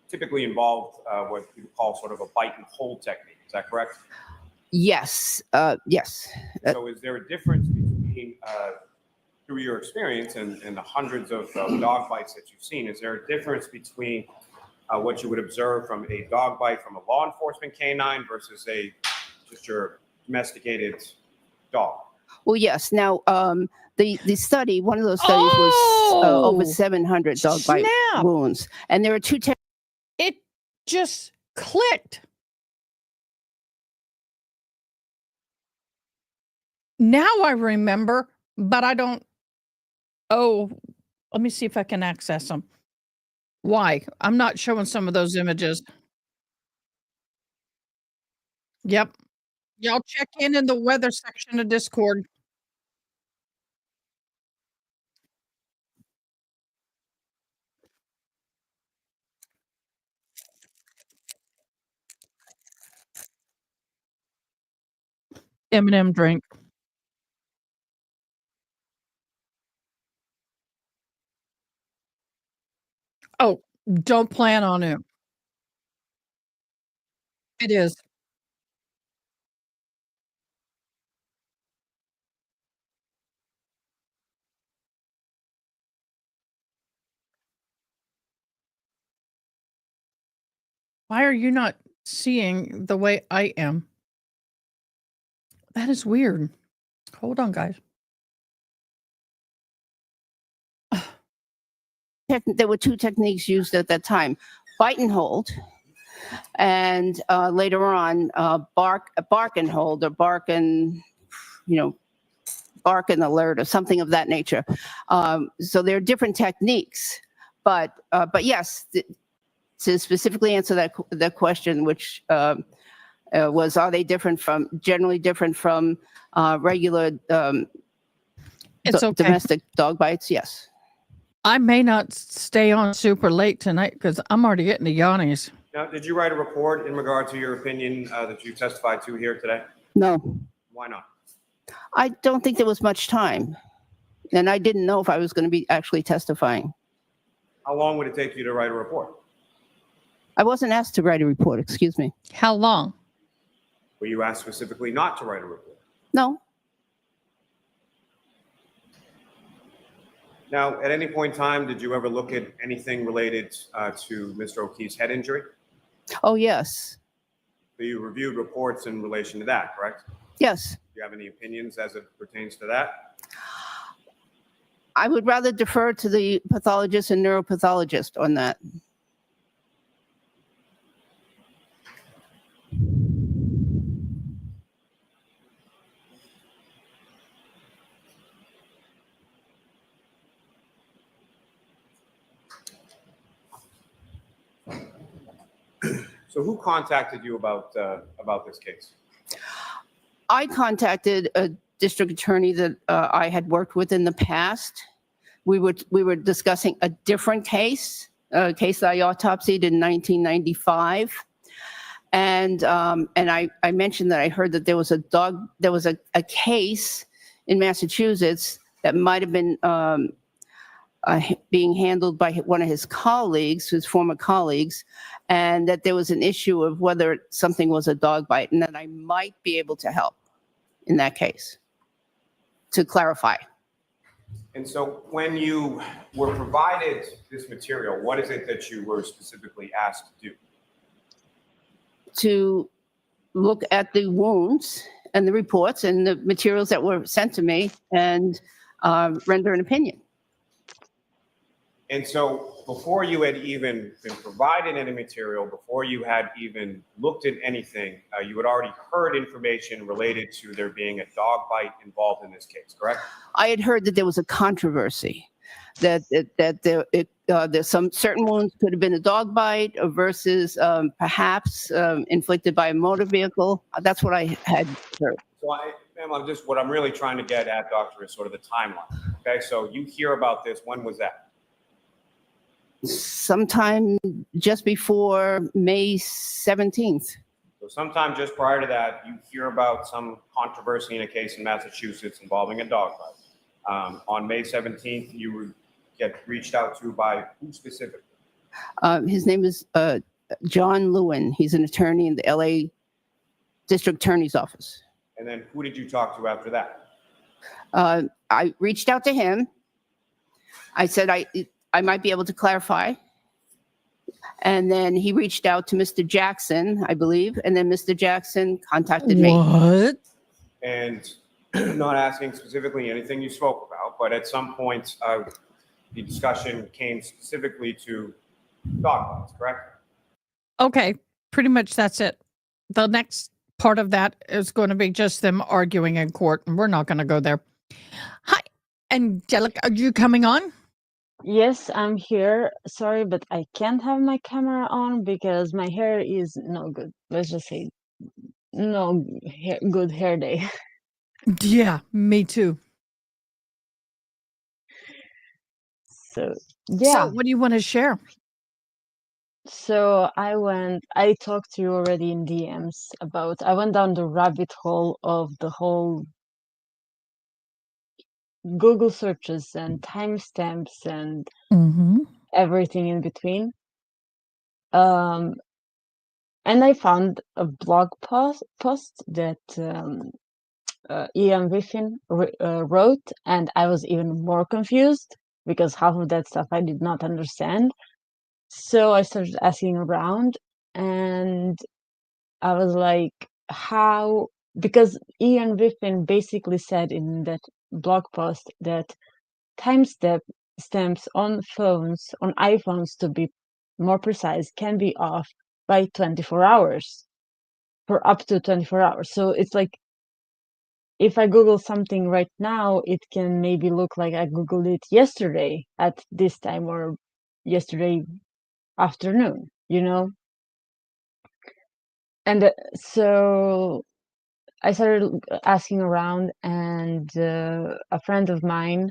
typically involved what you call sort of a bite and hold technique. Is that correct? Yes. Yes. So is there a difference between, through your experience and the hundreds of dog bites that you've seen, is there a difference between what you would observe from a dog bite from a law enforcement canine versus just your domesticated dog? Well, yes. Now, the study, one of those studies was over 700 dog bite Snap. wounds, and there are two. It just clicked. Now I remember, but I don't. Oh, let me see if I can access them. Why? I'm not showing some of those images. Yep. Y'all check in the weather section of Discord. M&M drink. Oh, don't plan on it. It is. Why are you not seeing the way I am? That is weird. Hold on, guys. There were two techniques used at that time: bite and hold, and later on, bark and hold, or bark and bark and alert, or something of that nature. So there are different techniques, but yes, to specifically answer that question, which was, are they generally different from regular It's okay. domestic dog bites? Yes. I may not stay on super late tonight because I'm already getting the yawnies. Now, did you write a report in regard to your opinion that you testified to here today? No, Why not? I don't think there was much time, and I didn't know if I was going to be actually testifying. How long would it take you to write a report? I wasn't asked to write a report, excuse me. How long? Were you asked specifically not to write a report? No, Now, at any point in time, did you ever look at anything related to Mr. O'Keefe's head injury? oh yes, So you reviewed reports in relation to that, correct? yes. Do you have any opinions as it pertains to that? I would rather defer to the pathologist and neuropathologist on that. So who contacted you about this case? I contacted a district attorney that I had worked with in the past. We were discussing a different case, a case that I autopsied in 1995. And I mentioned that I heard that there was a case in Massachusetts that might have been being handled by one of his colleagues, his former colleagues, and that there was an issue of whether something was a dog bite, and that I might be able to help in that case to clarify. And so when you were provided this material, what is it that you were specifically asked to do? To look at the wounds and the reports and the materials that were sent to me and render an opinion. And so before you had even been provided any material, before you had even looked at anything, you had already heard information related to there being a dog bite involved in this case, correct? I had heard that there was a controversy, that there's some certain wounds could have been a dog bite versus perhaps inflicted by a motor vehicle. That's what I had heard. So ma'am, what I'm really trying to get at, doctor, is sort of the timeline. Okay, so you hear about this, when was that? Sometime just before May 17th. So sometime just prior to that, you hear about some controversy in a case in Massachusetts involving a dog bite. On May 17th, you get reached out to by who specifically? His name is John Lewin. He's an attorney in the LA District Attorney's Office. And then who did you talk to after that? I reached out to him. I said I might be able to clarify. And then he reached out to Mr. Jackson, I believe, and then Mr. Jackson contacted me. What? And not asking specifically anything you spoke about, but at some point, the discussion came specifically to dog bites, correct? Okay, pretty much that's it. The next part of that is going to be just them arguing in court, and we're not going to go there. Hi, Angelica, are you coming on? Yes, I'm here. Sorry, but I can't have my camera on because my hair is no good. Let's just say no good hair day. Yeah, me too. So, So, yeah. what do you want to share? So I talked to you already in DMs about, I went down the rabbit hole of the whole Google searches and timestamps and Mm-hmm. everything in between. And I found a blog post that Ian Griffin wrote, and I was even more confused because half of that stuff I did not understand. So I started asking around, and I was like, how? Because Ian Griffin basically said in that blog post that stamps on phones, on iPhones to be more precise, can be off by 24 hours, for up to 24 hours. So it's like, if I Google something right now, it can maybe look like I Googled it yesterday at this time or yesterday afternoon, you know? And so I started asking around, and a friend of mine,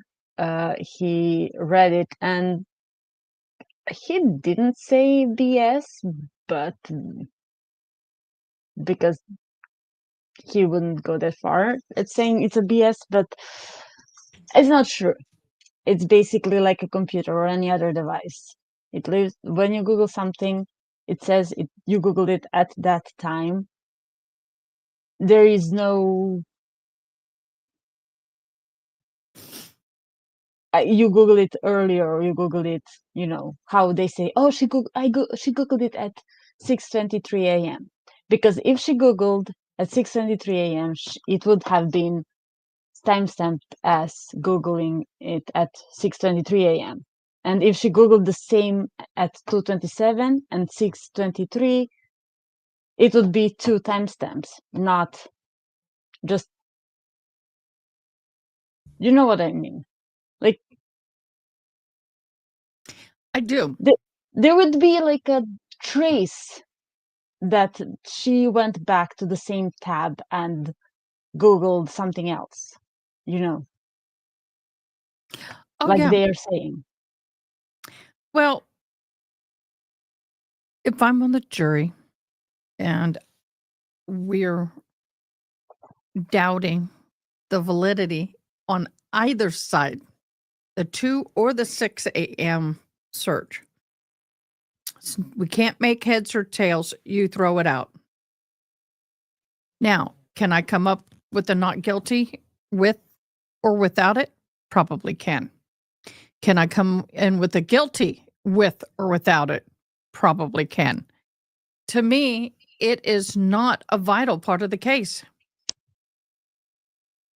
he read it, and he didn't say BS, but because he wouldn't go that far, it's saying it's a BS, but it's not true. It's basically like a computer or any other device. It lives when you Google something, it says you Googled it at that time. There is no you Google it earlier or you Google it, how they say, oh, she Googled it at 6:23 a.m. Because if she Googled at 6:23 a.m., it would have been timestamped as Googling it at 6:23 a.m. And if she Googled the same at 2:27 and 6:23, it would be two timestamps, not just, you know what I mean? Like, I do. there would be like a trace that she went back to the same tab and Googled something else, Oh, like yeah. they are saying. Well, if I'm on the jury and we're doubting the validity on either side, the 2 or the 6 a.m. search, we can't make heads or tails. You throw it out. Now, can I come up with a not guilty with or without it? Probably can. Can I come in with a guilty with or without it? Probably can. To me, it is not a vital part of the case.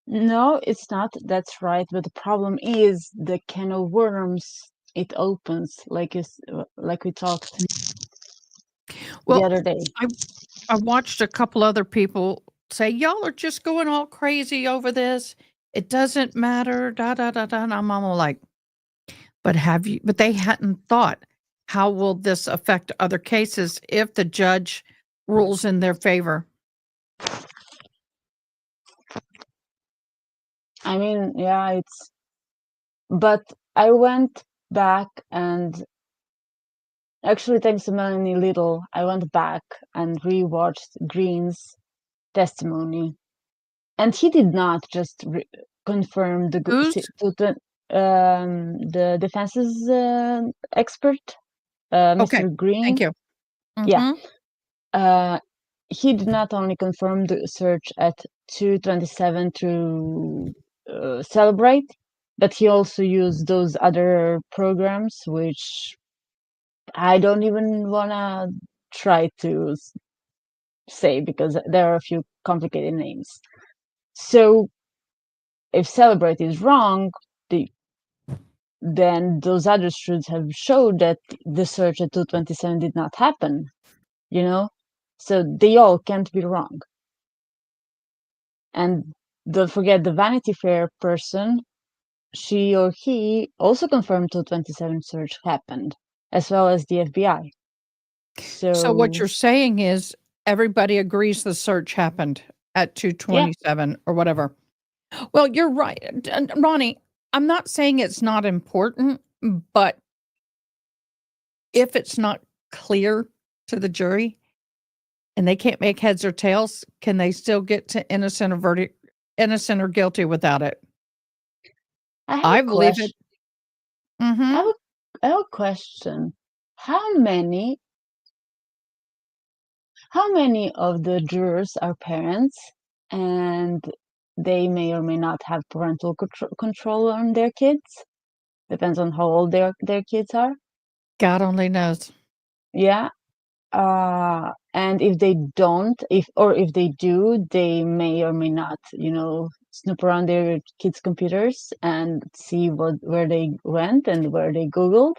No, it's not. That's right. But the problem is the can of worms it opens, like we talked the Well, other day. I watched a couple other people say, y'all are just going all crazy over this. It doesn't matter, da da da da. And I'm all like, but they hadn't thought, how will this affect other cases if the judge rules in their favor? I mean, yeah, but I went back and actually, thanks to Melanie Little, I went back and rewatched Green's testimony, and he did not just confirm Who's? the defense's expert, Okay, Mr. Green. thank you. Yeah. Mhm. He did not only confirm the search at 2:27 to Celebrate, but he also used those other programs, which I don't even wanna try to say because there are a few complicated names. So if Celebrate is wrong, then those others should have showed that the search at 2:27 did not happen, you know? So they all can't be wrong. And don't forget the Vanity Fair person, she or he also confirmed 227 search happened, as well as the FBI. So what So you're saying is everybody agrees the search happened at 227 or whatever. Well, you're right. And Ronnie, I'm not saying it's not important, but if it's not clear to the jury and they can't make heads or tails, can they still get to innocent or guilty without it? I have I a believe question. it. Mm-hmm. I have a question. How many of the jurors are parents and they may or may not have parental control on their kids? Depends on how old their kids are. God only knows. Yeah. And if they don't, if they do, they may or may not, snoop around their kids' computers and see where they went and where they Googled.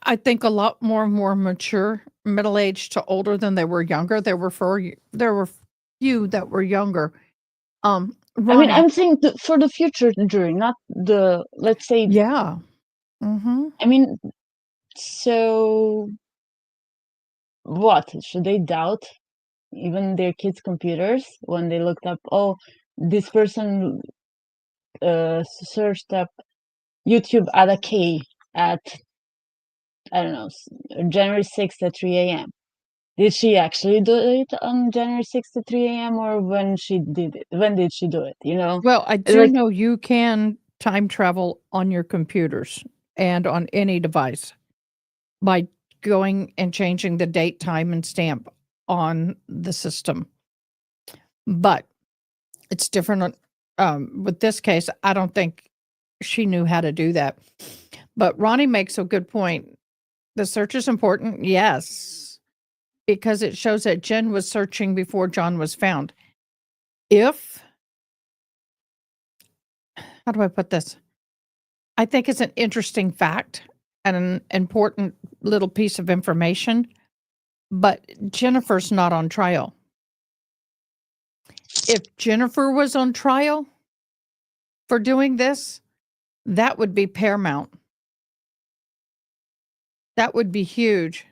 I think a lot more mature, middle-aged to older than they were younger. There were few that were younger. I mean, Ronnie, I'm saying for the future jury, not let's say, yeah. Mm-hmm. I mean, so what? Should they doubt even their kids' computers when they looked up, oh, this person searched up YouTube at a K at, I don't know, January 6th at 3 a.m. Did she actually do it on January 6th at 3 a.m. or when she did it? When did she do it? Well, I do Like, know you can time travel on your computers and on any device by going and changing the date, time, and stamp on the system. But it's different with this case. I don't think she knew how to do that. But Ronnie makes a good point. The search is important, yes, because it shows that Jen was searching before John was found. How do I put this? I think it's an interesting fact and an important little piece of information, but Jennifer's not on trial. If Jennifer was on trial for doing this, that would be paramount. That would be huge.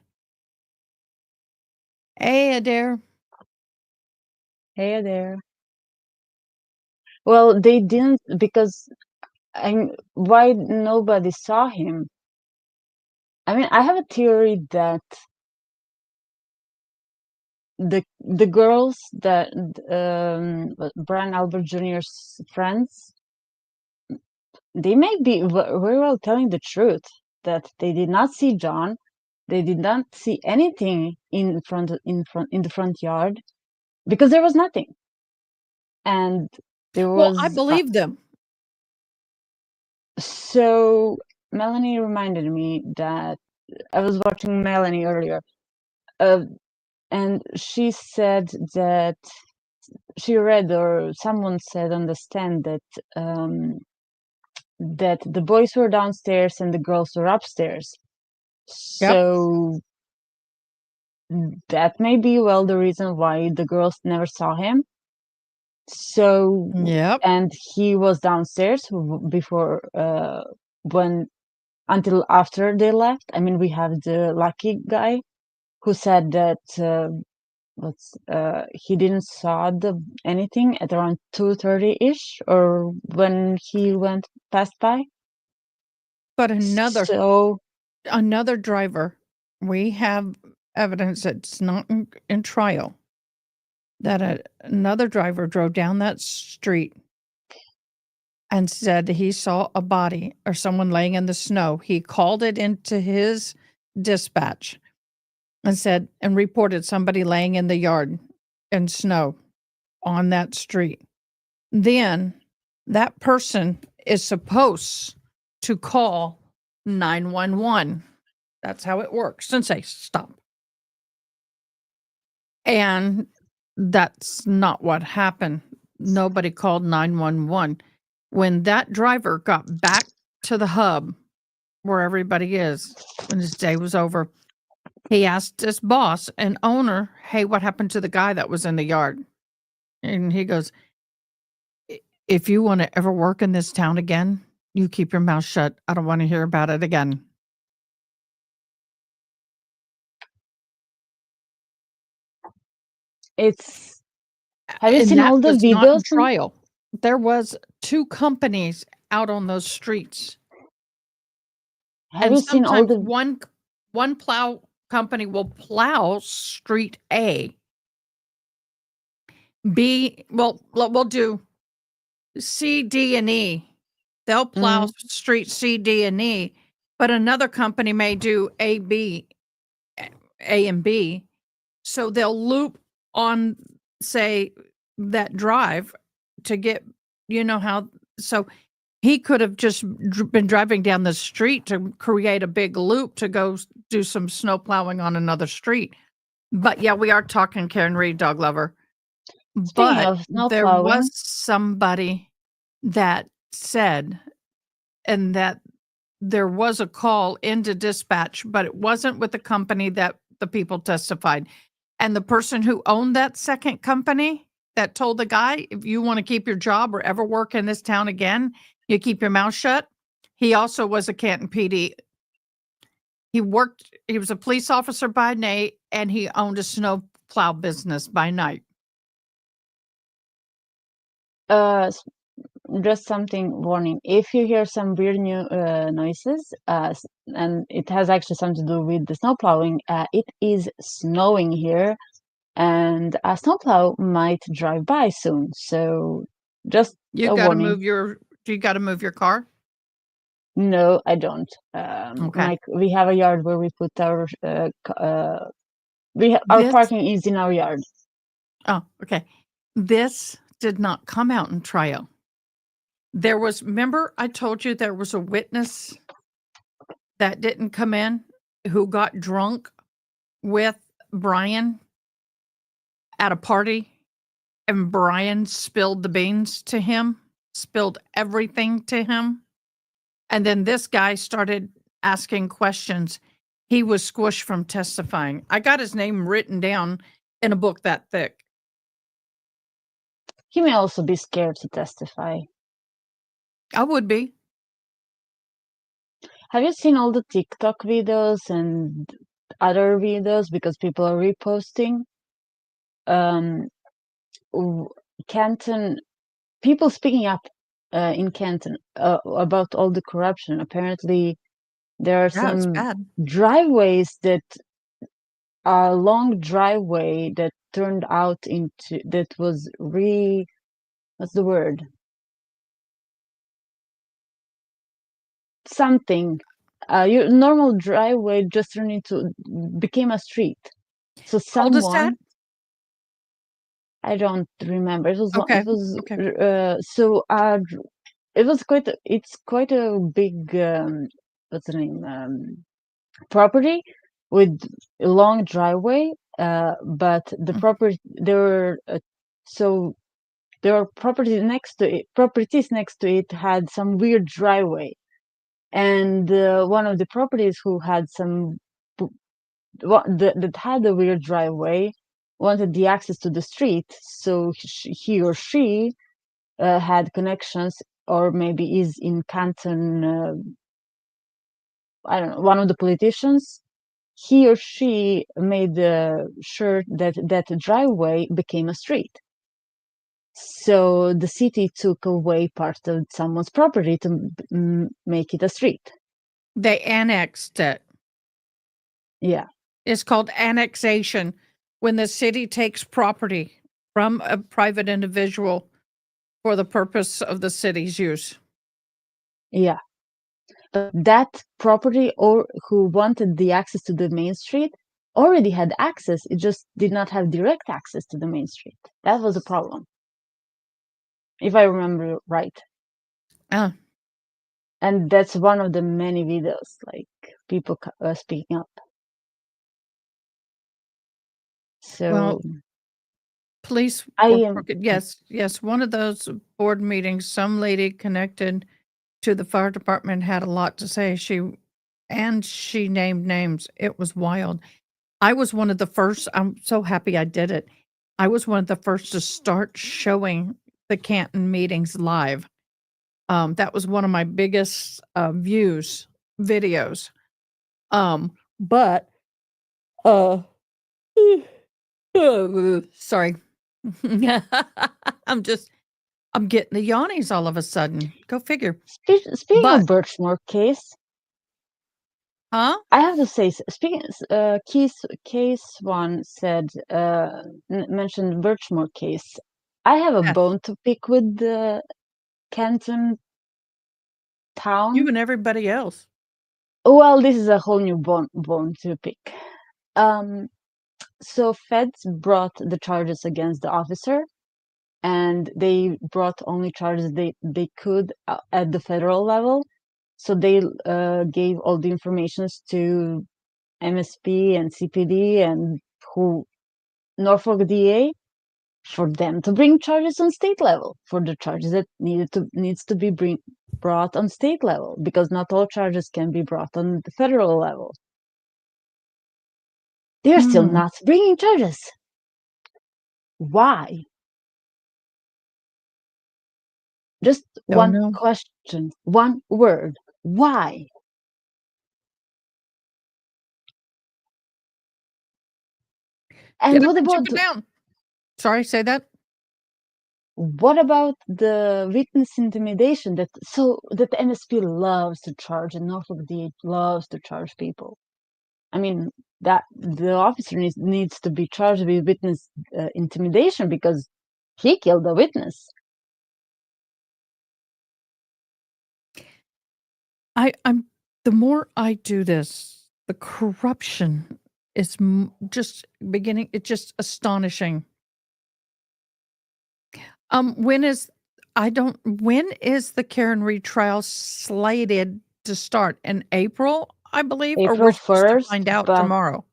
Hey, Adair. hey there. Well, they didn't, because why nobody saw him? I mean, I have a theory that the girls that Brian Albert Jr.'s friends, they may be very well telling the truth that they did not see John, they did not see anything in the front yard because there was nothing, and there Well, I was believe them. so Melanie reminded me that I was watching Melanie earlier, and she said that she read, or someone said on the stand, that the boys were downstairs and the girls were upstairs. Yep. So that may be the reason why the girls never saw him. So, Yep. and he was downstairs before, until after they left. I mean, we have the lucky guy who said that he didn't saw anything at around 2:30-ish, or when he passed by. But So another driver, we have evidence that's not in trial, that another driver drove down that street and said he saw a body or someone laying in the snow. He called it into his dispatch and reported somebody laying in the yard in snow on that street. Then that person is supposed to call 911. That's how it works. And say, stop. And that's not what happened. Nobody called 911. When that driver got back to the hub where everybody is, when his day was over, he asked his boss and owner, hey, what happened to the guy that was in the yard? And he goes, if you want to ever work in this town again, you keep your mouth shut. I don't want to hear about it again. It's Have you And seen that all the was not in videos? trial. There was 2 companies out on those streets. Have And you seen all sometimes the one plow company will plow street A. B, well, we'll do C, D, and E. They'll plow street C, D, and E, but another company may do A, B, A and B. So they'll loop on, say, that drive to get, you know how, so he could have just been driving down the street to create a big loop to go do some snow plowing on another street. But yeah, we are talking Karen Reed, dog lover. Speaking But of snow there plowing, was somebody that said, and that there was a call into dispatch, but it wasn't with the company that the people testified. And the person who owned that second company that told the guy, if you want to keep your job or ever work in this town again, you keep your mouth shut. He also was a Canton PD. He was a police officer by day, and he owned a snow plow business by night. s- just something warning. If you hear some weird new noises, and it has actually something to do with the snow plowing, it is snowing here, and a snowplow might drive by soon. So just You a got to warning. do you got to move your car? No, I don't. Okay. We have a yard where we put our our This, parking is in our yard. oh, okay. This did not come out in trial. Remember I told you there was a witness that didn't come in who got drunk with Brian at a party, and Brian spilled the beans to him, spilled everything to him. And then this guy started asking questions. He was squished from testifying. I got his name written down in a book that thick. He may also be scared to testify. I would be. Have you seen all the TikTok videos and other videos because people are reposting? Canton, people speaking up in Canton about all the corruption. Apparently, there are Yeah, it's some bad. driveways that are a long driveway that turned out into that was what's the word? Something. Your normal driveway just turned into became a street. So Cul-de-sac? someone, I don't remember. It was Okay. it was Okay. it was it's quite a big what's the name, property with a long driveway, but the Mm. property there were so there were properties next to it had some weird driveway, and one of the properties who had some that had a weird driveway wanted the access to the street, so he or she had connections, or maybe is in Canton. I don't know, one of the politicians. He or she made sure that that driveway became a street. So the city took away part of someone's property to make it a street. They annexed it. Yeah. It's called annexation, when the city takes property from a private individual for the purpose of the city's use. Yeah. But that property, or who wanted the access to the main street, already had access. It just did not have direct access to the main street. That was a problem, if I remember right. Uh, And that's one of the many videos, like people speaking up. So well, police I were am. yes. One of those board meetings, some lady connected to the fire department had a lot to say. She named names. It was wild. I was one of the first. I'm so happy I did it. I was one of the first to start showing the Canton meetings live. That was one of my biggest views videos. But sorry. I'm getting the yawnies all of a sudden. Go figure. Speaking But of Birchmore case, huh? I have to say, speaking, case one said, mentioned Birchmore case. I have a Yes. bone to pick with the Canton You town. and everybody else. Well, this is a whole new bone to pick. So feds brought the charges against the officer, and they brought only charges they could at the federal level. So they gave all the informations to MSP and CPD and who Norfolk DA for them to bring charges on state level for the charges that needs to be brought on state level, because not all charges can be brought on the federal level. They're still Hmm. not bringing charges. Why? Just Don't one know. question, one word. Why? And Get up what and about chip it down. Sorry, say that. the witness intimidation that the MSP loves to charge and Norfolk DA loves to charge people? I mean, that the officer needs to be charged with witness intimidation because he killed the witness. I'm the more I do this, the corruption is just beginning. It's just astonishing. When is when is the Karen Reed trial slated to start? In April, I believe, or we're April supposed to 1st, find out but tomorrow.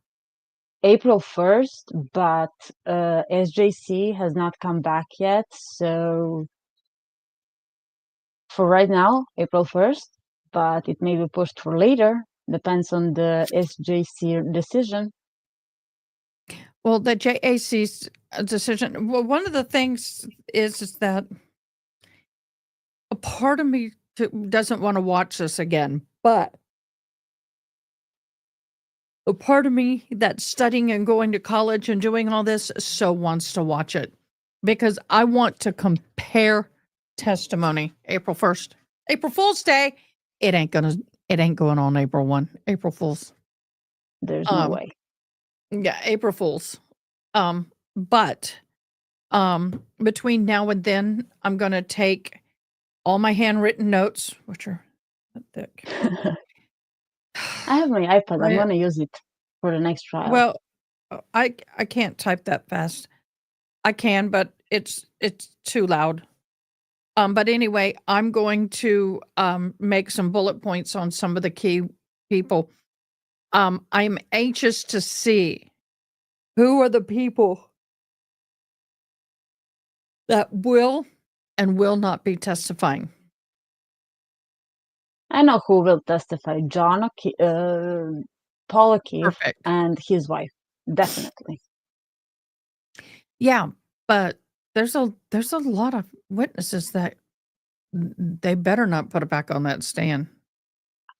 April 1st, but SJC has not come back yet. So for right now, April 1st, but it may be pushed for later. Depends on the SJC decision. Well, the JAC's decision. Well, one of the things is that a part of me doesn't want to watch this again, but a part of me that's studying and going to college and doing all this so wants to watch it because I want to compare testimony. April 1st, April Fool's Day. It ain't going on April 1, April Fool's. There's no way. Yeah, April Fool's. But between now and then, I'm going to take all my handwritten notes, which are thick. I have my iPad. I'm Right. going to use it for the next trial. Well, I can't type that fast. I can, but it's too loud. But anyway, I'm going to make some bullet points on some of the key people. I'm anxious to see who are the people that will and will not be testifying. I know who will testify. Paul O'Keefe Perfect. and his wife. Definitely. Yeah, but there's a lot of witnesses that they better not put it back on that stand.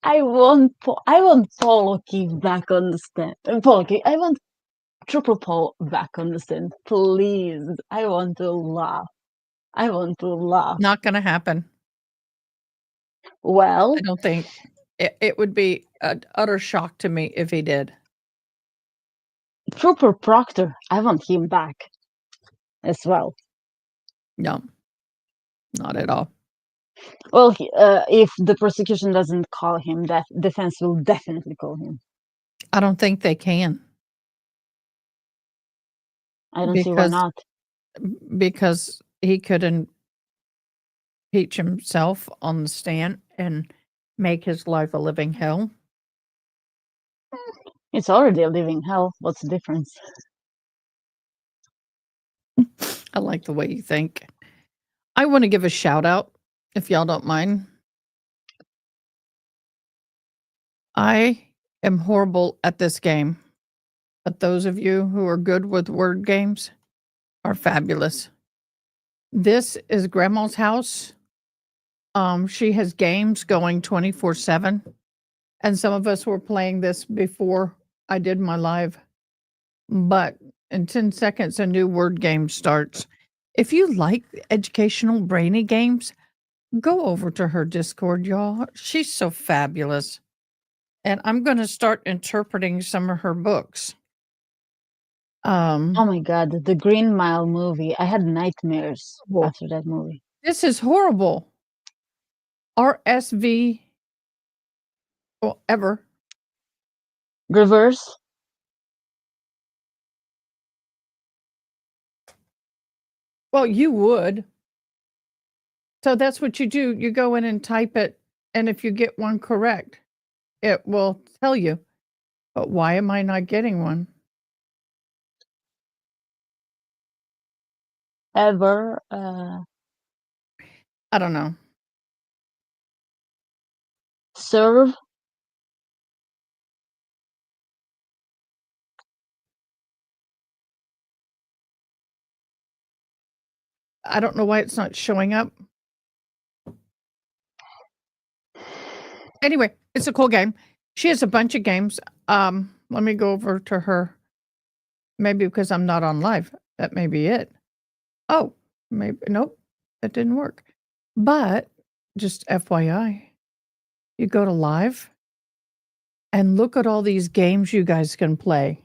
I want Paul O'Keefe back on the stand. Paul O'Keefe, I want Triple Paul back on the stand. Please. I want to laugh. Not going to happen. Well, I don't think it would be an utter shock to me if he did. Trooper Proctor, I want him back as well. No, not at all. Well, if the prosecution doesn't call him, that defense will definitely call him. I don't think they can. I don't see why not. Because he could impeach himself on the stand and make his life a living hell. It's already a living hell. What's the difference? I like the way you think. I want to give a shout out, if y'all don't mind. I am horrible at this game, but those of you who are good with word games are fabulous. This is Grandma's house. She has games going 24/7. And some of us were playing this before I did my live. But in 10 seconds, a new word game starts. If you like educational brainy games, go over to her Discord, y'all. She's so fabulous. And I'm going to start interpreting some of her books. Oh my God, the Green Mile movie. I had nightmares Oh. after that movie. This is horrible. RSV. Well, ever. Reverse. Well, you would. So that's what you do. You go in and type it. And if you get one correct, it will tell you. But why am I not getting one? Ever. I don't know. Serve. I don't know why it's not showing up. Anyway, it's a cool game. She has a bunch of games. Let me go over to her. Maybe because I'm not on live. That may be it. Oh, maybe. Nope, that didn't work. But just FYI, you go to live and look at all these games you guys can play.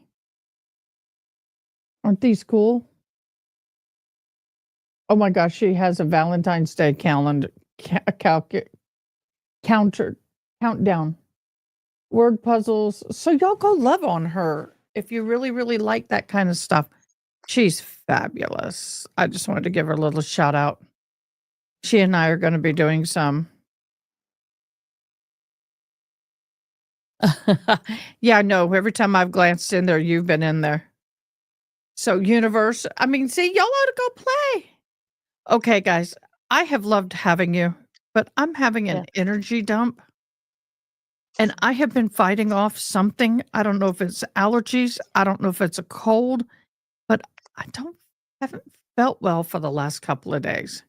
Aren't these cool? Oh my gosh, she has a Valentine's Day calendar, countdown, word puzzles. So y'all go love on her if you really, really like that kind of stuff. She's fabulous. I just wanted to give her a little shout out. She and I are going to be doing some. Yeah, no, every time I've glanced in there, you've been in there. So universe, I mean, see, y'all ought to go play. Okay, guys, I have loved having you, but I'm having an energy dump. And I have been fighting off something. I don't know if it's allergies. I don't know if it's a cold, but I haven't felt well for the last couple of days.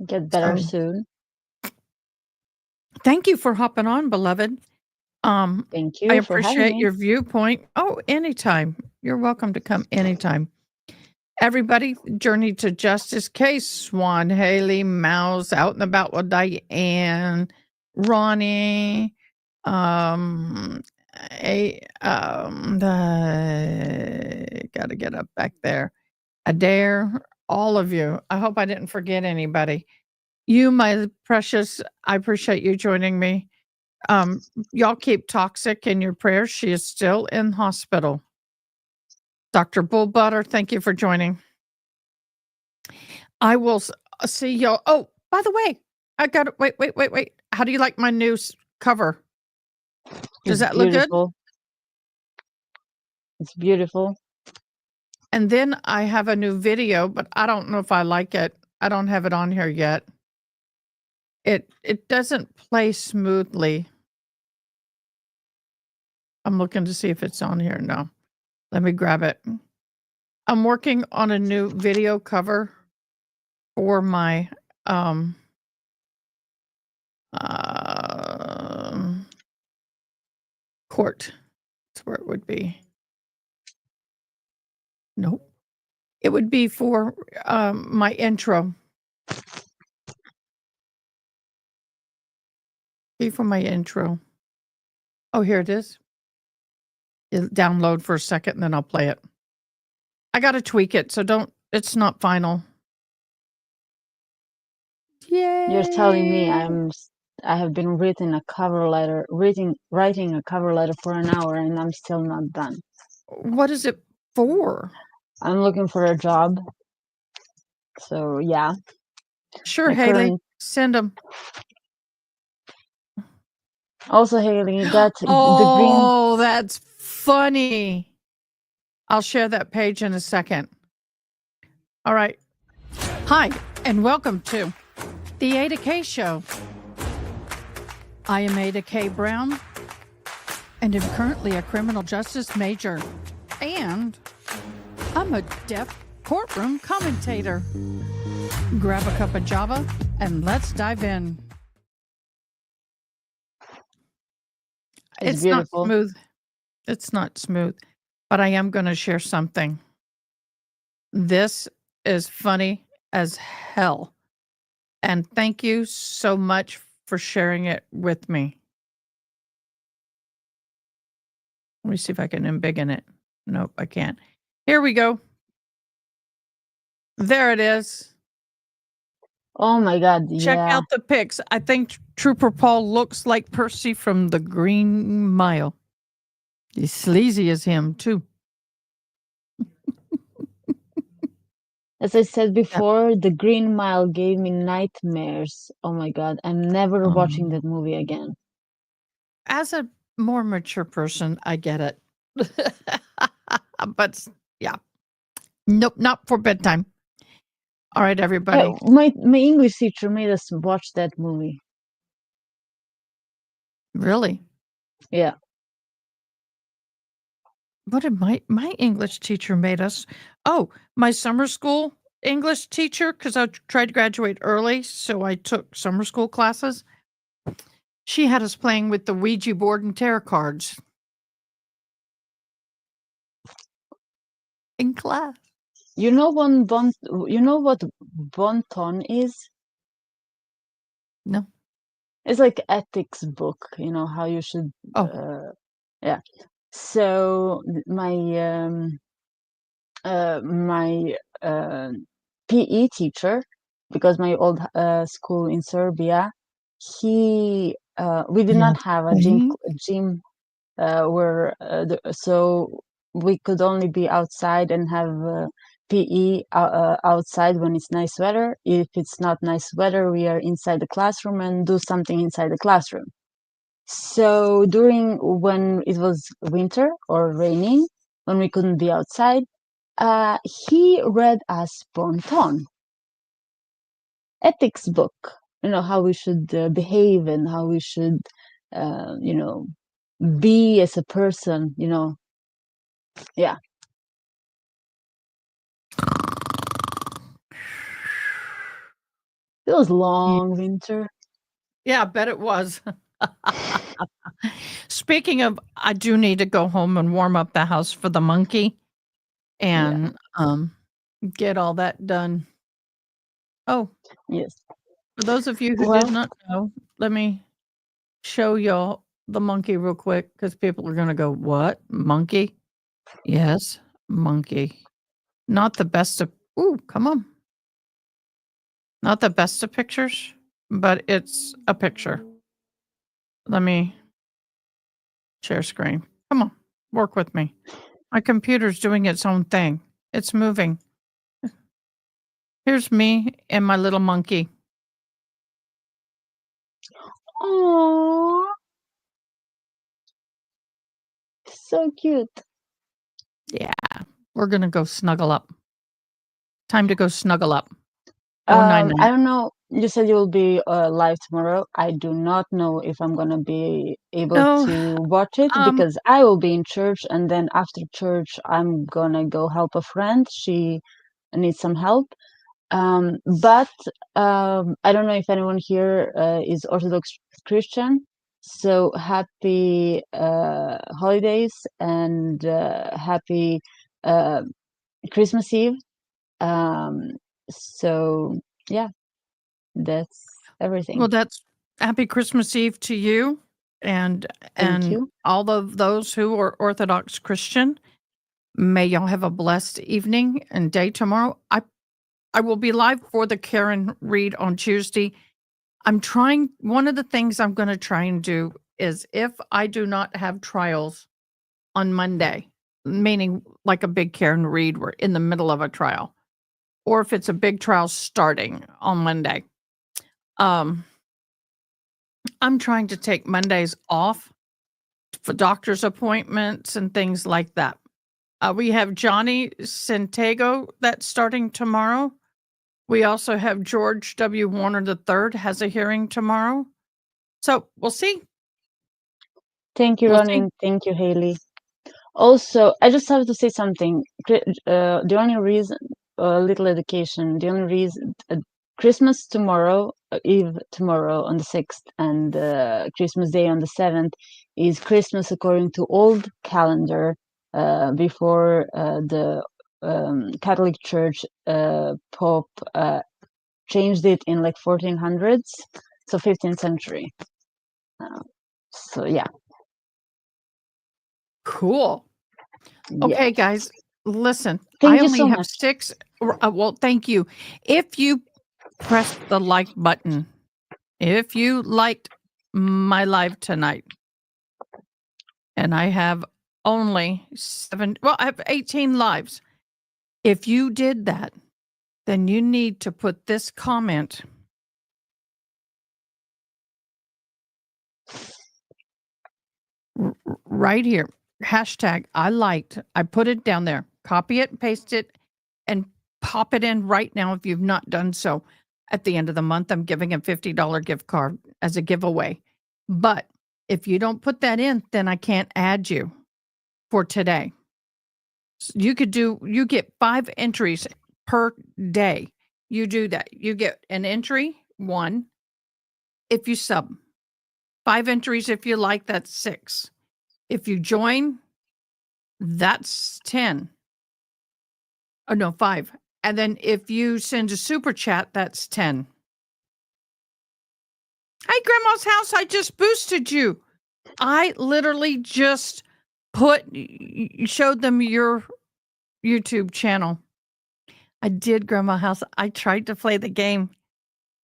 Get better So- soon. Thank you for hopping on, beloved. Thank you I for having appreciate me. your viewpoint. Oh, anytime. You're welcome to come anytime. Everybody, Journey to Justice, Case, Swan, Haley, Mouse, Out and About with Diane, Ronnie, gotta get up back there. Adair, all of you. I hope I didn't forget anybody. You, my precious, I appreciate you joining me. Y'all keep Toxic in your prayers. She is still in hospital. Dr. Bullbutter, thank you for joining. I will see y'all. Oh, by the way, I got it. Wait. How do you like my new cover? Does that look good? Beautiful. It's beautiful. And then I have a new video, but I don't know if I like it. I don't have it on here yet. It doesn't play smoothly. I'm looking to see if it's on here. No. Let me grab it. I'm working on a new video cover for my court. That's where it would be. Nope. It would be for my intro. Be for my intro. Oh, here it is. It'll download for a second and then I'll play it. I got to tweak it, so it's not final. Yay. You're telling me I have been writing a cover letter for an hour and I'm still not done. What is it for? I'm looking for a job. So yeah. Sure, My Haley. current- Send them. Also, Haley, the green. Oh, that's funny. I'll share that page in a second. All right. Hi, and welcome to the Ada K Show. I am Ada K. Brown, and am currently a criminal justice major. And I'm a deaf courtroom commentator. Grab a cup of Java and let's dive in. It's Not beautiful. smooth. It's not smooth, but I am going to share something. This is funny as hell. And thank you so much for sharing it with me. Let me see if I can embiggen it. Nope, I can't. Here we go. There it is. Oh my God. Check Yeah. out the pics. I think Trooper Paul looks like Percy from the Green Mile. He's sleazy as him, too. As I said before, The Green Mile gave me nightmares. Oh my God. I'm never watching that movie again. As a more mature person, I get it. But yeah. Nope, not for bedtime. All right, everybody. My English teacher made us watch that movie. Really? Yeah. What did my English teacher made us? Oh, my summer school English teacher, because I tried to graduate early, so I took summer school classes. She had us playing with the Ouija board and tarot cards in class. You know what bon ton is? No. It's like ethics book, how you should yeah. So my PE teacher, because my old school in Serbia, we did not have a gym where so we could only be outside and have PE outside when it's nice weather. If it's not nice weather, we are inside the classroom and do something inside the classroom. So when it was winter or raining, when we couldn't be outside, he read us Bon Ton, ethics book. How we should behave and how we should, be as a person. Yeah. It was long winter. Yeah, I bet it was. Speaking of, I do need to go home and warm up the house for the monkey and get all that done. Oh, Yes. for those of you who Well, did not know, let me show y'all the monkey real quick because people are going to go, what? Monkey? Yes, monkey. Not the best of, ooh, come on. Not the best of pictures, but it's a picture. Let me share screen. Come on, work with me. My computer's doing its own thing. It's moving. Here's me and my little monkey. aww, so cute. Yeah, we're going to go snuggle up. Time to go snuggle up. Oh, I 9-9. don't know. You said you will be live tomorrow. I do not know if I'm gonna be able No, to watch it because I will be in church, and then after church, I'm gonna go help a friend. She needs some help. But I don't know if anyone here is Orthodox Christian. So happy holidays and happy Christmas Eve. So yeah, that's everything. well, that's happy Christmas Eve to you and Thank you. all of those who are Orthodox Christian. May y'all have a blessed evening and day tomorrow. I will be live for the Karen read on Tuesday. One of the things I'm going to try and do is if I do not have trials on Monday, meaning like a big Karen read, we're in the middle of a trial, or if it's a big trial starting on Monday, I'm trying to take Mondays off for doctor's appointments and things like that. We have Johnny Santiago that's starting tomorrow. We also have George W. Warner III has a hearing tomorrow. So we'll see. Thank you, We'll Ronnie, see. and thank you, Haley. Also, I just have to say something. The only reason a little education. The only reason Christmas tomorrow, Eve tomorrow on the 6th, and Christmas Day on the 7th is Christmas according to old calendar. Before the Catholic Church Pope changed it in like 1400s, so 15th century. So yeah. Cool. Okay, guys, listen. Thank I you only so have much. 6. Well, thank you. If you press the like button, if you liked my live tonight, and I have only 7, well, I have 18 lives. If you did that, then you need to put this comment right here. Hashtag I liked. I put it down there. Copy it, paste it, and pop it in right now if you've not done so. At the end of the month, I'm giving a $50 gift card as a giveaway. But if you don't put that in, then I can't add you for today. You get 5 entries per day. You do that. You get an entry, 1, if you sub. 5 entries if you like, that's 6. If you join, that's 10. Oh, no, 5. And then if you send a super chat, that's 10. Hey, Grandma's house, I just boosted you. I literally just showed them your YouTube channel. I did, Grandma House. I tried to play the game.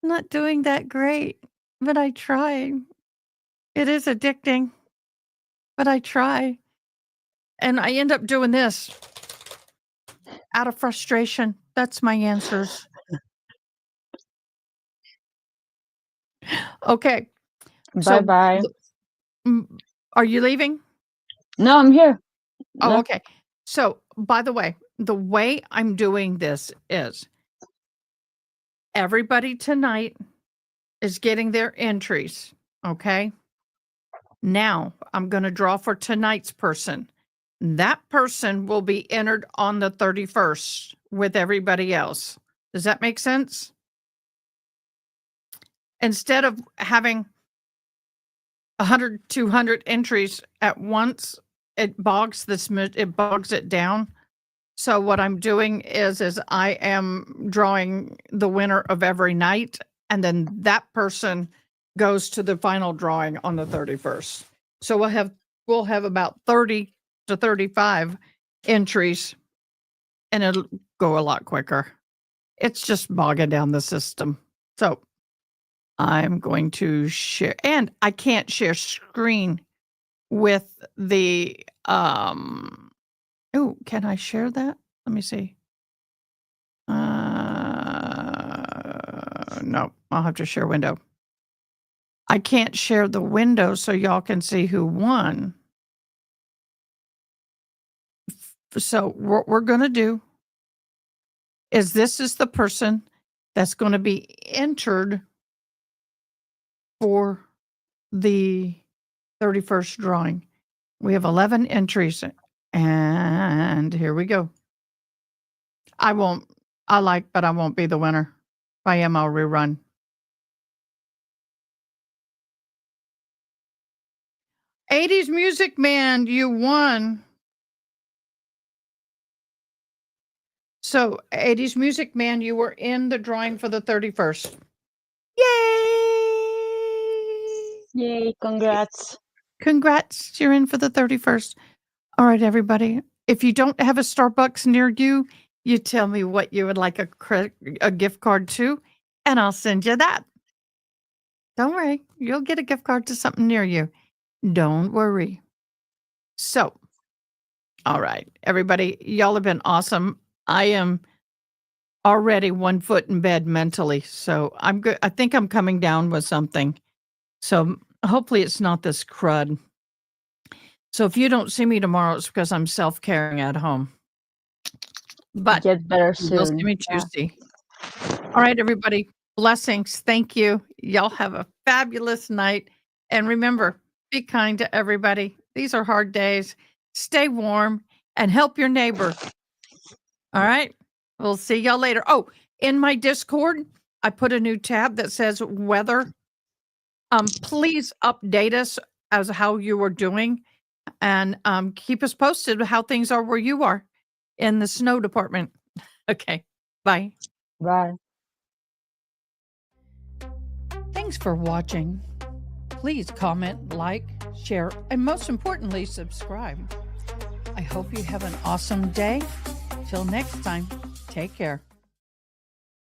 Not doing that great, but I try. It is addicting, but I try. And I end up doing this out of frustration. That's my answers. Okay. So, Bye-bye. Are you leaving? No, I'm here. Oh, No. okay. So, by the way I'm doing this is everybody tonight is getting their entries. Okay. Now I'm going to draw for tonight's person. That person will be entered on the 31st with everybody else. Does that make sense? Instead of having 100, 200 entries at once, it bogs it down. So what I'm doing is I am drawing the winner of every night, and then that person goes to the final drawing on the 31st. So we'll have about 30 to 35 entries, and it'll go a lot quicker. It's just bogging down the system. So I'm going to share, and I can't share screen with the oh, can I share that? Let me see. No, I'll have to share window. I can't share the window so y'all can see who won. So what we're going to do is this is the person that's going to be entered for the 31st drawing. We have 11 entries, and here we go. But I won't be the winner. If I am, I'll rerun. '80s Music Man, you won. So, '80s Music Man, you were in the drawing for the 31st. Yay! Yay, congrats. Congrats, you're in for the 31st. All right, everybody. If you don't have a Starbucks near you, you tell me what you would like a gift card to, and I'll send you that. Don't worry, you'll get a gift card to something near you. Don't worry. So, all right, everybody, y'all have been awesome. I am already 1 foot in bed mentally, so I'm good. I think I'm coming down with something. So hopefully it's not this crud. So if you don't see me tomorrow, it's because I'm self-caring at home. But Get better you'll see soon. me Yeah. Tuesday. All right, everybody. Blessings. Thank you. Y'all have a fabulous night. And remember, be kind to everybody. These are hard days. Stay warm and help your neighbor. All right. We'll see y'all later. Oh, in my Discord, I put a new tab that says weather. Please update us as how you are doing, and keep us posted how things are where you are in the snow department. Okay, bye. Bye. Thanks for watching. Please comment, like, share, and most importantly, subscribe. I hope you have an awesome day. Till next time, take care.